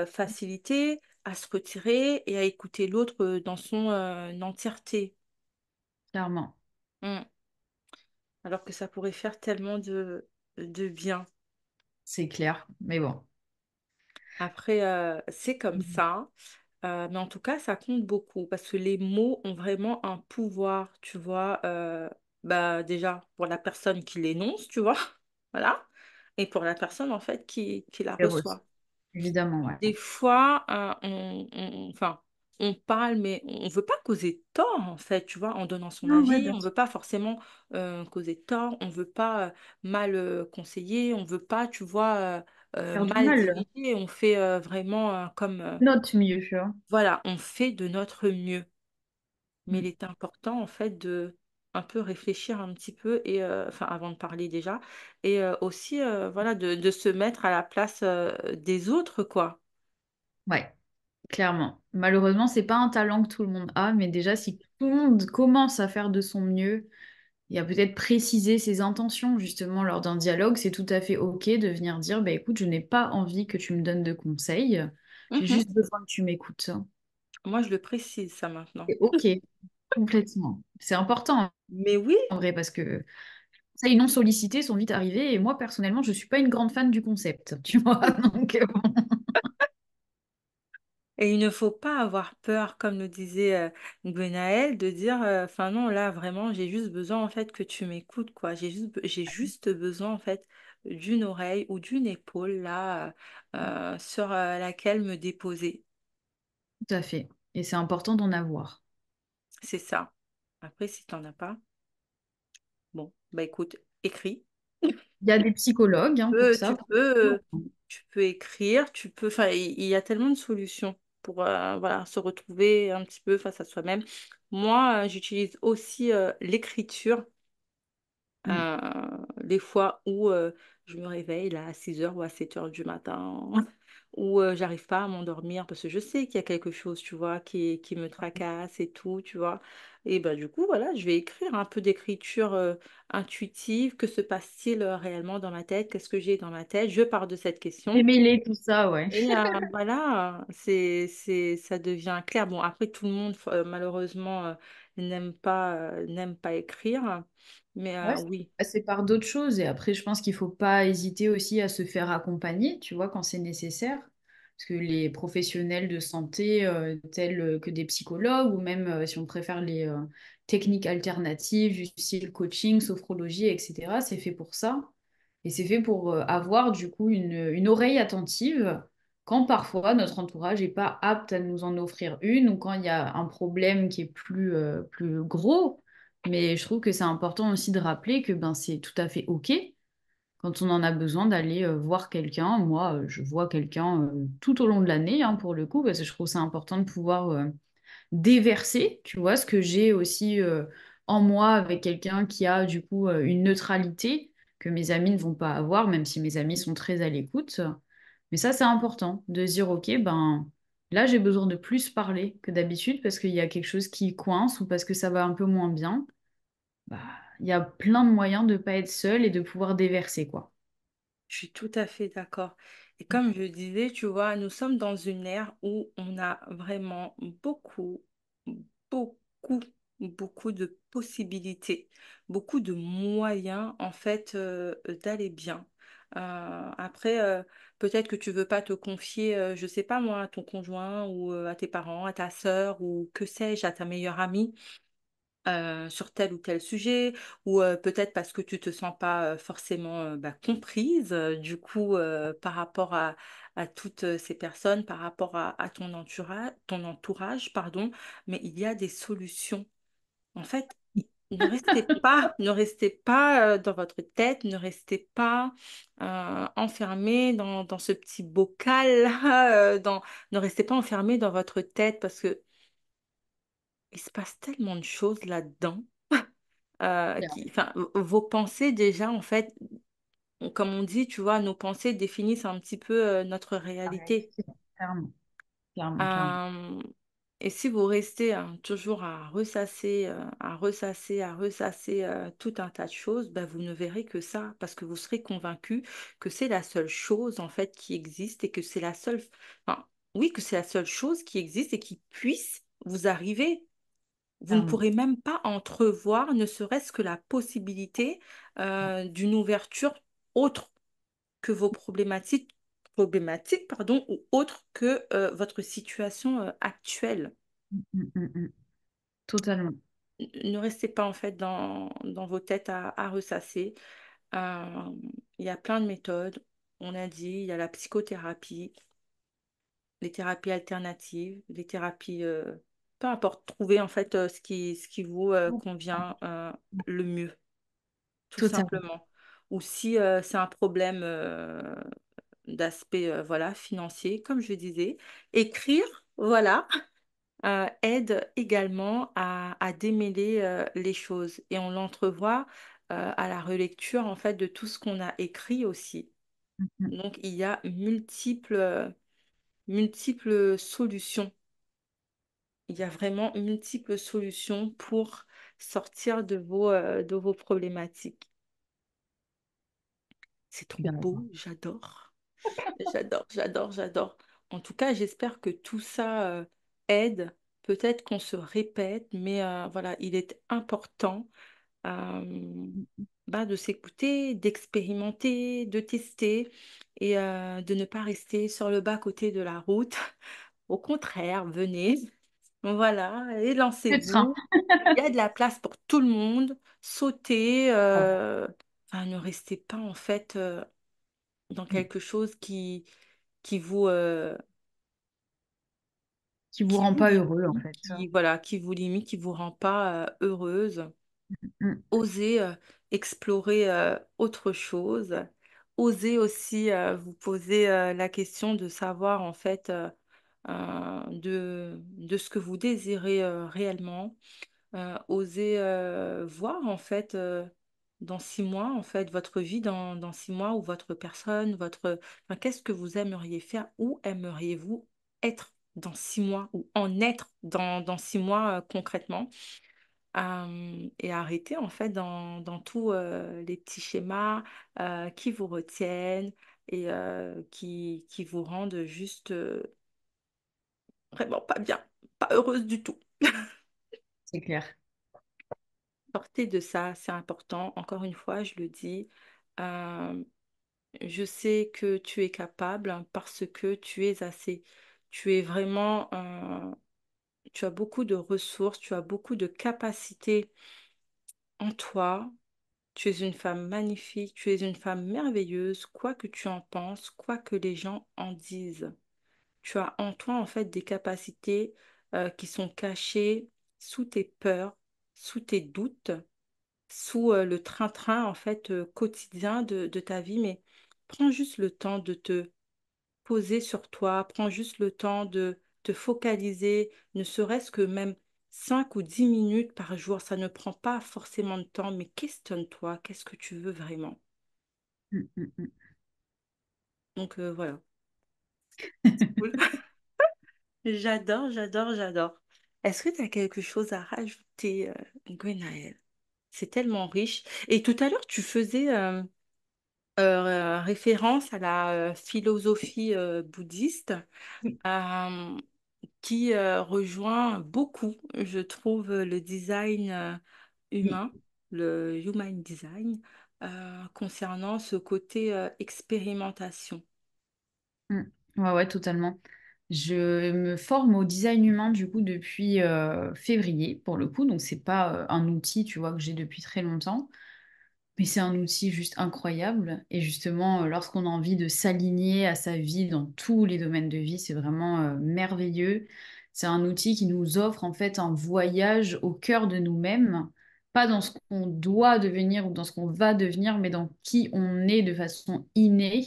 facilité à se retirer et à écouter l'autre dans son entièreté. Clairement. Mm. Alors que ça pourrait faire tellement de bien. C'est clair. Mais bon. Après, c'est comme ça. Mais en tout cas, ça compte beaucoup parce que les mots ont vraiment un pouvoir, tu vois. Bah, déjà, pour la personne qui l'énonce, tu vois. Voilà. Et pour la personne, en fait, qui la Les roses. reçoit. Évidemment, ouais. Des fois, enfin, on parle, mais on ne veut pas causer tort, en fait, tu vois, en donnant son Non, ouais, avis. bien On ne sûr. veut pas forcément causer tort. On ne veut pas mal conseiller. On ne veut pas, tu vois, Faire du mal mal. diriger. On fait vraiment comme... Note mieux, tu vois. voilà, on fait de notre mieux. Mais il Mm. est important, en fait, de un peu réfléchir un petit peu, et, enfin, avant de parler déjà, et aussi, voilà, de se mettre à la place des autres, quoi. Ouais. clairement. Malheureusement, c'est pas un talent que tout le monde a, mais déjà, si tout le monde commence à faire de son mieux et à peut-être préciser ses intentions justement lors d'un dialogue, c'est tout à fait OK de venir dire, bah écoute, je n'ai pas envie que tu me donnes de conseils, j'ai Mhm. juste besoin que tu m'écoutes. Moi, je le précise, ça maintenant. C'est OK, complètement. C'est important Mais oui, en vrai parce que ça, les non sollicités sont vite arrivés et moi personnellement, je suis pas une grande fan du concept, tu vois. Donc, bon. et il ne faut pas avoir peur, comme le disait Gwenaël, de dire, enfin non, là, vraiment, j'ai juste besoin, en fait, que tu m'écoutes, quoi. J'ai juste besoin, en fait, d'une oreille ou d'une épaule, là, sur laquelle me déposer. Tout à fait. Et c'est important d'en avoir. C'est ça. Après, si t'en as pas, bon, bah écoute, écris. Il y a des psychologues hein, pour Tu ça. peux, tu peux écrire, tu peux, enfin, il y a tellement de solutions pour voilà, se retrouver un petit peu face à soi-même. Moi, j'utilise aussi l'écriture Mm. les fois où je me réveille là, à 6 heures ou à 7 heures du matin, où j'arrive pas à m'endormir parce que je sais qu'il y a quelque chose, tu vois, qui me tracasse et tout, tu vois. Et ben du coup, voilà, je vais écrire un peu d'écriture intuitive. Que se passe-t-il réellement dans ma tête? Qu'est-ce que j'ai dans ma tête? Je pars de cette question. Démêler tout ça, ouais. Et voilà, ça devient clair. Bon, après, tout le monde, malheureusement, n'aime pas écrire. Mais Ouais, oui. c'est par d'autres choses. Et après, je pense qu'il faut pas hésiter aussi à se faire accompagner, tu vois, quand c'est nécessaire. Parce que les professionnels de santé, tels que des psychologues, ou même, si on préfère, les techniques alternatives du style coaching, sophrologie, etc., c'est fait pour ça. Et c'est fait pour avoir, du coup, une oreille attentive quand parfois notre entourage n'est pas apte à nous en offrir une, ou quand il y a un problème qui est plus gros. Mais je trouve que c'est important aussi de rappeler que ben, c'est tout à fait OK quand on en a besoin d'aller voir quelqu'un. Moi, je vois quelqu'un tout au long de l'année, hein, pour le coup, parce que je trouve ça important de pouvoir déverser, tu vois, ce que j'ai aussi en moi avec quelqu'un qui a du coup une neutralité que mes amis ne vont pas avoir, même si mes amis sont très à l'écoute. Mais ça, c'est important de se dire, OK, ben là, j'ai besoin de plus parler que d'habitude parce qu'il y a quelque chose qui coince ou parce que ça va un peu moins bien. Bah, il y a plein de moyens de ne pas être seul et de pouvoir déverser, quoi. Je suis tout à fait d'accord. Et comme je disais, tu vois, nous sommes dans une ère où on a vraiment beaucoup, beaucoup de possibilités, beaucoup de moyens, en fait, d'aller bien. Après, peut-être que tu veux pas te confier, je sais pas moi, à ton conjoint ou à tes parents, à ta sœur ou que sais-je, à ta meilleure amie sur tel ou tel sujet, ou peut-être parce que tu te sens pas forcément bah, comprise, du coup, par rapport à toutes ces personnes, par rapport à ton entourage, pardon, mais il y a des solutions. En fait, ne restez pas dans votre tête, ne restez pas enfermé dans ce petit bocal, ne restez pas enfermé dans votre tête parce que il se passe tellement de choses là-dedans Clairement. enfin, vos pensées déjà, en fait, comme on dit, tu vois, nos pensées définissent un petit peu notre réalité. Clairement, clairement, clairement. Euh, et si vous restez toujours à ressasser, à ressasser tout un tas de choses, ben, vous ne verrez que ça, parce que vous serez convaincu que c'est la seule chose, en fait, qui existe et que c'est la seule, enfin, oui, que c'est la seule chose qui existe et qui puisse vous arriver. Vous ne Clairement. pourrez même pas entrevoir, ne serait-ce que la possibilité d'une ouverture autre que vos problématiques, pardon, ou autre que votre situation actuelle. Mm, mm, mm. Totalement. Ne restez pas en fait dans vos têtes à ressasser. Euh, il y a plein de méthodes. On a dit, il y a la psychothérapie, les thérapies alternatives, les thérapies, peu importe, trouvez en fait ce qui vous convient le mieux. Tout Totalement. simplement. Ou si c'est un problème d'aspect voilà, financier, comme je disais, écrire, voilà, aide également à démêler les choses. Et on l'entrevoit à la relecture en fait de tout ce qu'on a écrit aussi. Mm, mm. Donc il y a multiples multiples solutions. Il y a vraiment multiples solutions pour sortir de vos problématiques. C'est trop D'accord. beau, j'adore. J'adore, j'adore, j'adore. En tout cas, j'espère que tout ça aide. Peut-être qu'on se répète, mais voilà, il est important de s'écouter, d'expérimenter, de tester et de ne pas rester sur le bas-côté de la route. Au contraire, venez, voilà, et Le train. lancez-vous. Il y a de la place pour tout le monde. Sautez, Ah, enfin, ne restez pas en fait dans mm. quelque chose qui vous, Qui vous rend pas heureux, en limite, fait. voilà, qui vous limite, qui vous rend pas heureuse. Mm. Osez explorer autre chose. Osez aussi vous poser la question de savoir en fait de ce que vous désirez réellement. Osez voir en fait dans 6 mois en fait votre vie dans 6 mois ou votre personne, enfin, qu'est-ce que vous aimeriez faire, où aimeriez-vous être dans 6 mois ou en être dans 6 mois concrètement. Et arrêter en fait dans tous les petits schémas qui vous retiennent et qui vous rendent juste vraiment pas bien, pas heureuse du tout. C'est clair. Sortez de ça, c'est important. Encore une fois, je le dis, euh, je sais que tu es capable parce que tu es assez. Tu es vraiment, tu as beaucoup de ressources, tu as beaucoup de capacités en toi. Tu es une femme magnifique, tu es une femme merveilleuse, quoi que tu en penses, quoi que les gens en disent. Tu as en toi en fait des capacités qui sont cachées sous tes peurs, sous tes doutes, sous le train-train en fait quotidien de ta vie. Mais prends juste le temps de te poser sur toi, prends juste le temps de te focaliser, ne serait-ce que même 5 ou 10 minutes par jour. Ça ne prend pas forcément de temps, mais questionne-toi, qu'est-ce que tu veux vraiment? Mm, mm, mm. Donc voilà. Cool. J'adore, j'adore, j'adore. Est-ce que tu as quelque chose à rajouter, Gwenaëlle? C'est tellement riche. Et tout à l'heure, tu faisais référence à la philosophie bouddhiste. Euh, qui rejoint beaucoup, je trouve, le design Oui. humain, le human design, concernant ce côté expérimentation. Mm. Ouais, ouais, totalement. Je me forme au design humain du coup depuis février pour le coup, donc c'est pas un outil, tu vois, que j'ai depuis très longtemps. Mais c'est un outil juste incroyable. Et justement, lorsqu'on a envie de s'aligner à sa vie dans tous les domaines de vie, c'est vraiment merveilleux. C'est un outil qui nous offre en fait un voyage au cœur de nous-mêmes, pas dans ce qu'on doit devenir ou dans ce qu'on va devenir, mais dans qui on est de façon innée,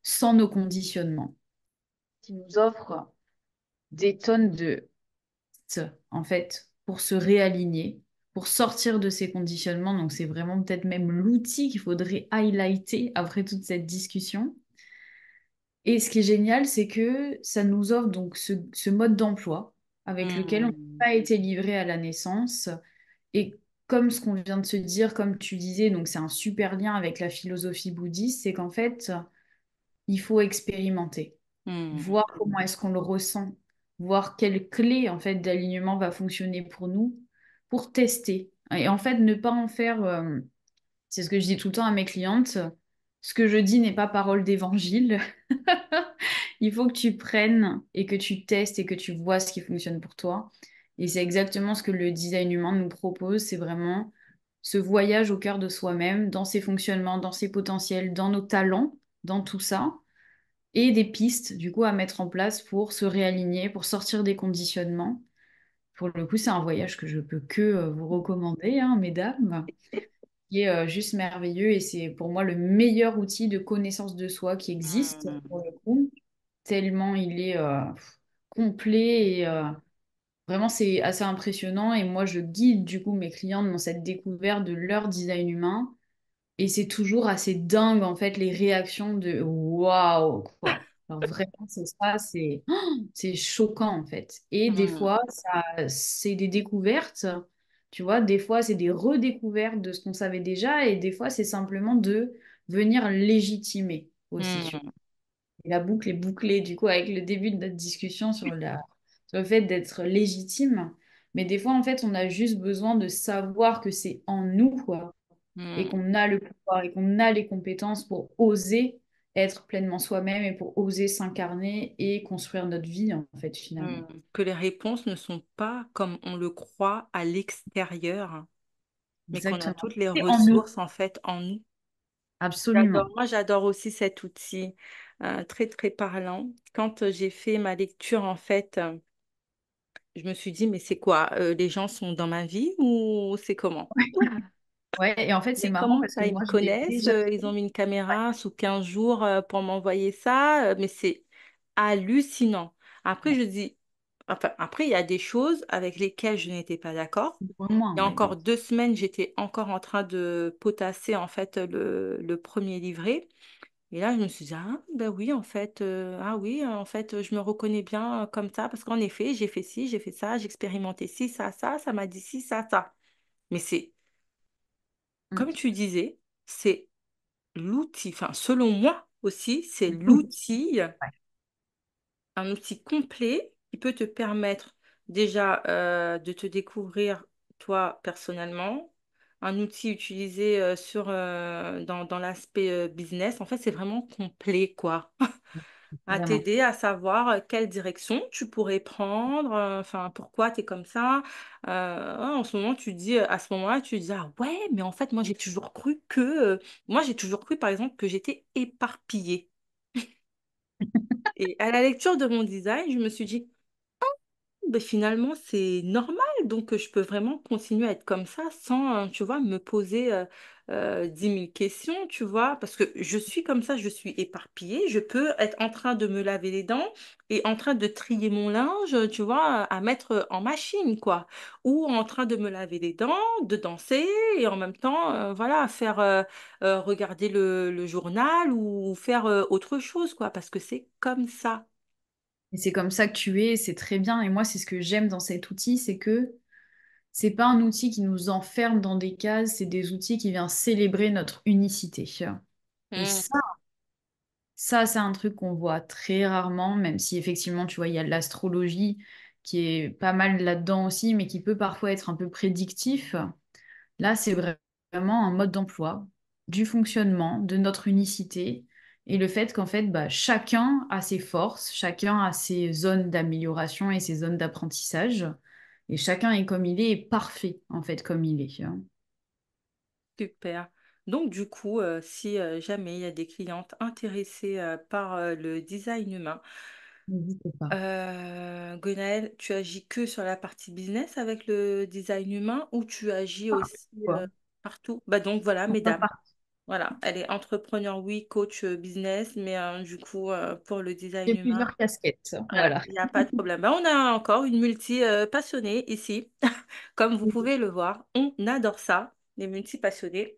sans nos conditionnements. Qui nous offre des tonnes de en fait, pour se réaligner, pour sortir de ces conditionnements. Donc, c'est vraiment peut-être même l'outil qu'il faudrait highlighter après toute cette discussion. Et ce qui est génial, c'est que ça nous offre donc ce mode d'emploi avec lequel on n'a Hmm. pas été livré à la naissance. Et comme ce qu'on vient de se dire, comme tu disais, donc c'est un super lien avec la philosophie bouddhiste, c'est qu'en fait, il faut expérimenter Hmm. voir comment est-ce qu'on le ressent, voir quelle clé en fait d'alignement va fonctionner pour nous, pour tester. Et en fait, ne pas en faire, c'est ce que je dis tout le temps à mes clientes, ce que je dis n'est pas parole d'évangile. Il faut que tu prennes et que tu testes et que tu vois ce qui fonctionne pour toi. Et c'est exactement ce que le design humain nous propose, c'est vraiment ce voyage au cœur de soi-même, dans ses fonctionnements, dans ses potentiels, dans nos talents, dans tout ça et des pistes du coup à mettre en place pour se réaligner, pour sortir des conditionnements. Pour le coup, c'est un voyage que je peux que vous recommander, hein, mesdames, qui est juste merveilleux et c'est pour moi le meilleur outil de connaissance de soi qui existe pour Hmm. le coup, tellement il est complet et vraiment c'est assez impressionnant et moi je guide du coup mes clientes dans cette découverte de leur design humain. Et c'est toujours assez dingue, en fait, les réactions de waouh, quoi. Alors vraiment, c'est ça, c'est choquant en fait. Et des Hmm, fois, ça, c'est des découvertes, tu vois, des fois, c'est des redécouvertes de ce qu'on savait déjà, et des fois, c'est simplement de venir légitimer aussi. Tu vois. hmm, Et la boucle est bouclée, du coup, avec le début de notre discussion sur le fait d'être légitime. Mais des fois, en fait, on a juste besoin de savoir que c'est en nous, quoi, et hmm, qu'on a le pouvoir et qu'on a les compétences pour oser être pleinement soi-même et pour oser s'incarner et construire notre vie, en fait, finalement. hmm. Que les réponses ne sont pas comme on le croit à l'extérieur, mais qu'on a Exactement. toutes les C'est en nous, ressources en fait en nous. J'adore, absolument. moi j'adore aussi cet outil, très très parlant. Quand j'ai fait ma lecture en fait, je me suis dit mais c'est quoi, les gens sont dans ma vie ou c'est comment? Ouais, et en fait, c'est Mais marrant comment parce que ça, ils me moi, je l'ai connaissent, déjà ils ont fait. mis une Ouais, caméra sous 15 jours pour m'envoyer ça, mais c'est hallucinant. Après, ouais. je dis, enfin, après, il y a des choses avec lesquelles je n'étais pas d'accord. Pour moi, Il y a ouais, bien encore sûr. 2 semaines, j'étais encore en train de potasser en fait le premier livret. Et là, je me suis dit, ah, ben oui, en fait, ah oui, en fait, je me reconnais bien comme ça, parce qu'en effet, j'ai fait ci, j'ai fait ça, j'ai expérimenté ci, ça m'a dit ci, ça. Mais c'est, comme Mm. tu disais, c'est l'outil, enfin, selon moi aussi, c'est l'outil, Ouais. un outil complet qui peut te permettre déjà de te découvrir toi personnellement. Un outil utilisé dans l'aspect business. En fait, c'est vraiment complet, quoi. À Vraiment. t'aider à savoir quelle direction tu pourrais prendre, enfin pourquoi tu es comme ça. En ce moment, tu dis, à ce moment-là, tu dis, ah ouais, mais en fait, moi j'ai toujours cru moi j'ai toujours cru par exemple que j'étais éparpillée. Et à la lecture de mon design, je me suis dit, ben, finalement, c'est normal, donc je peux vraiment continuer à être comme ça sans, tu vois, me poser 10 000 questions, tu vois, parce que je suis comme ça, je suis éparpillée, je peux être en train de me laver les dents et en train de trier mon linge, tu vois, à mettre en machine, quoi, ou en train de me laver les dents, de danser et en même temps, voilà, faire regarder le journal ou faire autre chose, quoi, parce que c'est comme ça. Et c'est comme ça que tu es, c'est très bien. Et moi, c'est ce que j'aime dans cet outil, c'est que c'est pas un outil qui nous enferme dans des cases, c'est des outils qui viennent célébrer notre unicité. Et ça, c'est un truc qu'on voit très rarement, même si effectivement, tu vois, il y a de l'astrologie qui est pas mal là-dedans aussi, mais qui peut parfois être un peu prédictif. Là, c'est vraiment un mode d'emploi du fonctionnement, de notre unicité et le fait qu'en fait, bah, chacun a ses forces, chacun a ses zones d'amélioration et ses zones d'apprentissage. Et chacun est comme il est parfait, en fait, comme il est. Hein. Super. Donc, du coup, si jamais il y a des clientes intéressées par le design humain, N'hésitez pas. Gwenaëlle, tu agis que sur la partie business avec le design humain ou tu agis aussi Quoi. partout? Bah donc voilà, Pourquoi mesdames. pas. Voilà, elle est entrepreneur, oui, coach business, mais du coup, pour le design J'ai humain, plusieurs casquettes. voilà, Voilà. il n'y a pas de problème. Bah, on a encore une multi passionnée ici. Comme vous pouvez le voir, on adore ça, les multi passionnés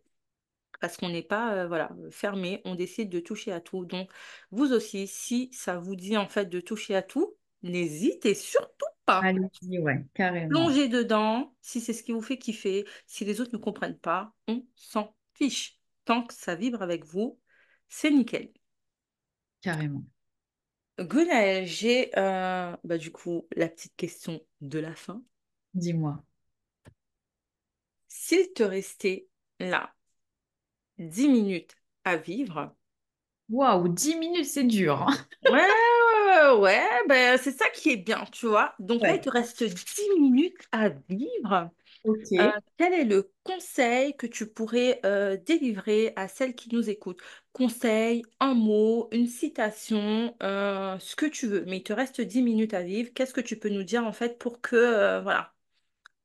parce qu'on n'est pas voilà, fermé, on décide de toucher à tout. Donc, vous aussi, si ça vous dit en fait de toucher à tout, n'hésitez surtout pas. Allez-y, ouais, carrément. Plongez dedans, si c'est ce qui vous fait kiffer. Si les autres ne comprennent pas, on s'en fiche. Tant que ça vibre avec vous, c'est nickel. Carrément. Gwenaëlle, j'ai bah, du coup la petite question de la fin. Dis-moi. S'il te restait là 10 minutes à vivre, Waouh, 10 minutes, c'est dur. Hein. ouais, ouais, ben, c'est ça qui est bien, tu vois. Donc là, il Ouais. te reste 10 minutes à vivre. Ok. Quel est le conseil que tu pourrais délivrer à celles qui nous écoutent? Conseil, un mot, une citation, ce que tu veux. Mais il te reste 10 minutes à vivre. Qu'est-ce que tu peux nous dire en fait pour que, voilà,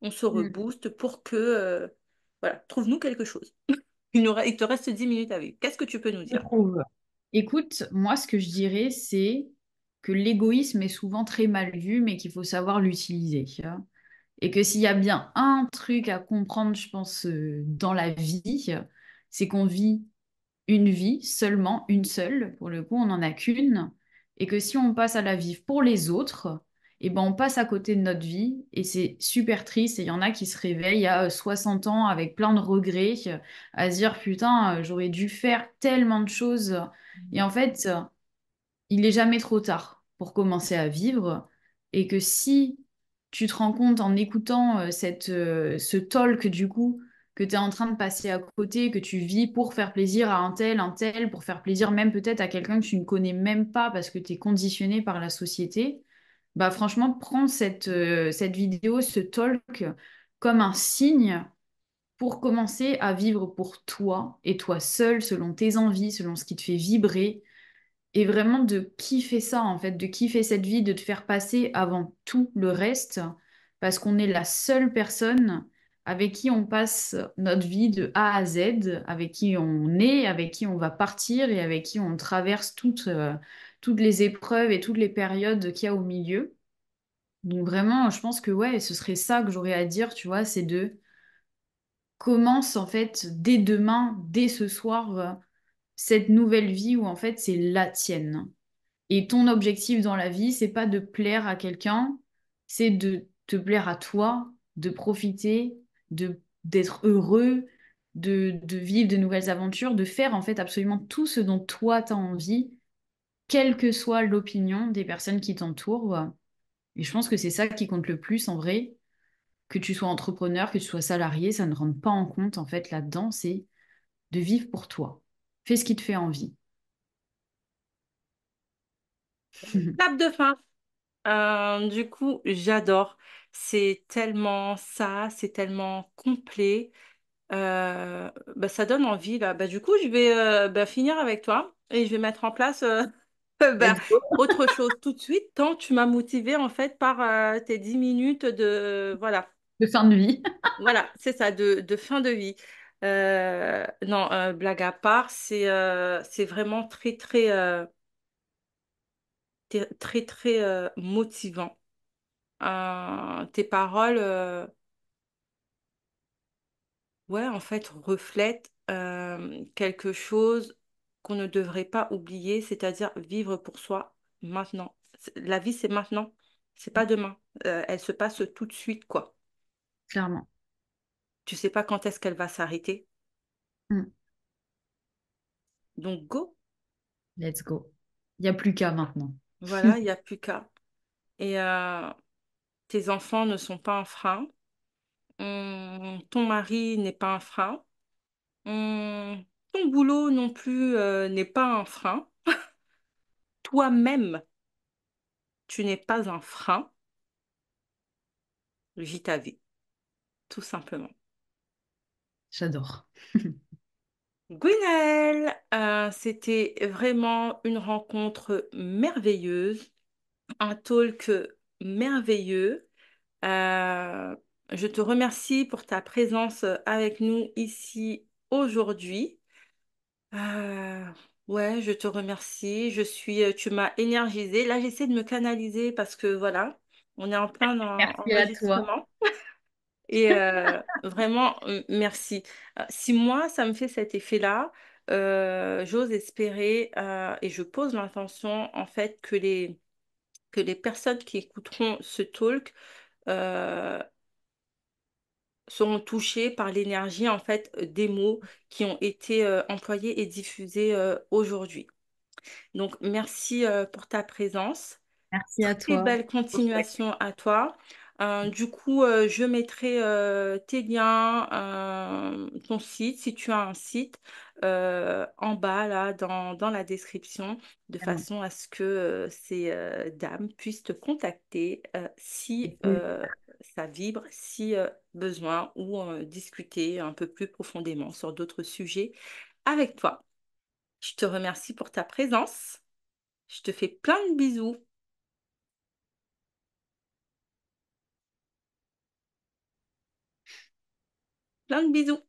on se Hmm. rebooste, pour que, voilà, trouve-nous quelque chose. Il te reste 10 minutes à vivre. Qu'est-ce que tu peux nous Je dire? trouve. Écoute, moi, ce que je dirais, c'est que l'égoïsme est souvent très mal vu, mais qu'il faut savoir l'utiliser. Tu vois. Et que s'il y a bien un truc à comprendre, je pense, dans la vie, c'est qu'on vit une vie, seulement une seule. Pour le coup, on n'en a qu'une. et que si on passe à la vivre pour les autres, et ben on passe à côté de notre vie et c'est super triste. Et il y en a qui se réveillent à 60 ans avec plein de regrets, à se dire putain, j'aurais dû faire tellement de choses. Et en fait, il n'est jamais trop tard pour commencer à vivre et que si tu te rends compte en écoutant ce talk du coup que tu es en train de passer à côté, que tu vis pour faire plaisir à un tel, pour faire plaisir même peut-être à quelqu'un que tu ne connais même pas parce que tu es conditionné par la société, bah franchement, prends cette vidéo, ce talk comme un signe pour commencer à vivre pour toi et toi seul, selon tes envies, selon ce qui te fait vibrer et vraiment de kiffer ça, en fait, de kiffer cette vie, de te faire passer avant tout le reste, parce qu'on est la seule personne avec qui on passe notre vie de A à Z, avec qui on est, avec qui on va partir et avec qui on traverse toutes les épreuves et toutes les périodes qu'il y a au milieu. Donc vraiment, je pense que ouais, ce serait ça que j'aurais à dire, tu vois, c'est de commence en fait dès demain, dès ce soir, cette nouvelle vie où en fait c'est la tienne. Et ton objectif dans la vie, c'est pas de plaire à quelqu'un, c'est de te plaire à toi, de profiter, d'être heureux, de vivre de nouvelles aventures, de faire en fait absolument tout ce dont toi t'as envie, quelle que soit l'opinion des personnes qui t'entourent. Et je pense que c'est ça qui compte le plus en vrai, que tu sois entrepreneur, que tu sois salarié, ça ne rentre pas en compte en fait là-dedans, c'est de vivre pour toi. Fais ce qui te fait envie. Clap de fin. Du coup, j'adore. C'est tellement ça, c'est tellement complet. Bah, ça donne envie là. Bah, du coup, je vais bah, finir avec toi et je vais mettre en place bah, Let's go. autre chose tout de suite, tant tu m'as motivée en fait par tes 10 minutes de voilà. De fin de vie. Voilà, c'est ça, de fin de vie. Non, blague à part, c'est vraiment très, très motivant. Tes paroles, ouais, en fait, reflètent quelque chose qu'on ne devrait pas oublier, c'est-à-dire vivre pour soi maintenant. La vie, c'est maintenant, c'est pas demain. Elle se passe tout de suite, quoi. Clairement. Tu sais pas quand est-ce qu'elle va s'arrêter. Mm. Donc, go. Let's go. Il n'y a plus qu'à maintenant. Voilà, il n'y a plus qu'à. Et tes enfants ne sont pas un frein. Ton mari n'est pas un frein. Ton boulot non plus n'est pas un frein. Toi-même, tu n'es pas un frein. Vis ta vie, tout simplement. J'adore. Gwenaëlle, c'était vraiment une rencontre merveilleuse, un talk merveilleux. Euh, je te remercie pour ta présence avec nous ici aujourd'hui. Euh, ouais, je te remercie. Tu m'as énergisée. Là, j'essaie de me canaliser parce que voilà, on est en plein Merci à toi. enregistrement. Et vraiment, merci. Si moi, ça me fait cet effet-là, j'ose espérer et je pose l'intention en fait que les personnes qui écouteront ce talk euh, seront touchées par l'énergie en fait des mots qui ont été employés et diffusés aujourd'hui. Donc, merci pour ta présence. Merci à Très toi. belle continuation à toi. Du coup, je mettrai tes liens, ton site, si tu as un site, en bas, là, dans la description, de Vraiment. façon à ce que ces dames puissent te contacter si Écoute, ça vibre, si besoin, ou discuter un peu plus profondément sur d'autres sujets avec toi. Je te remercie pour ta présence. Je te fais plein de bisous. Plein de bisous.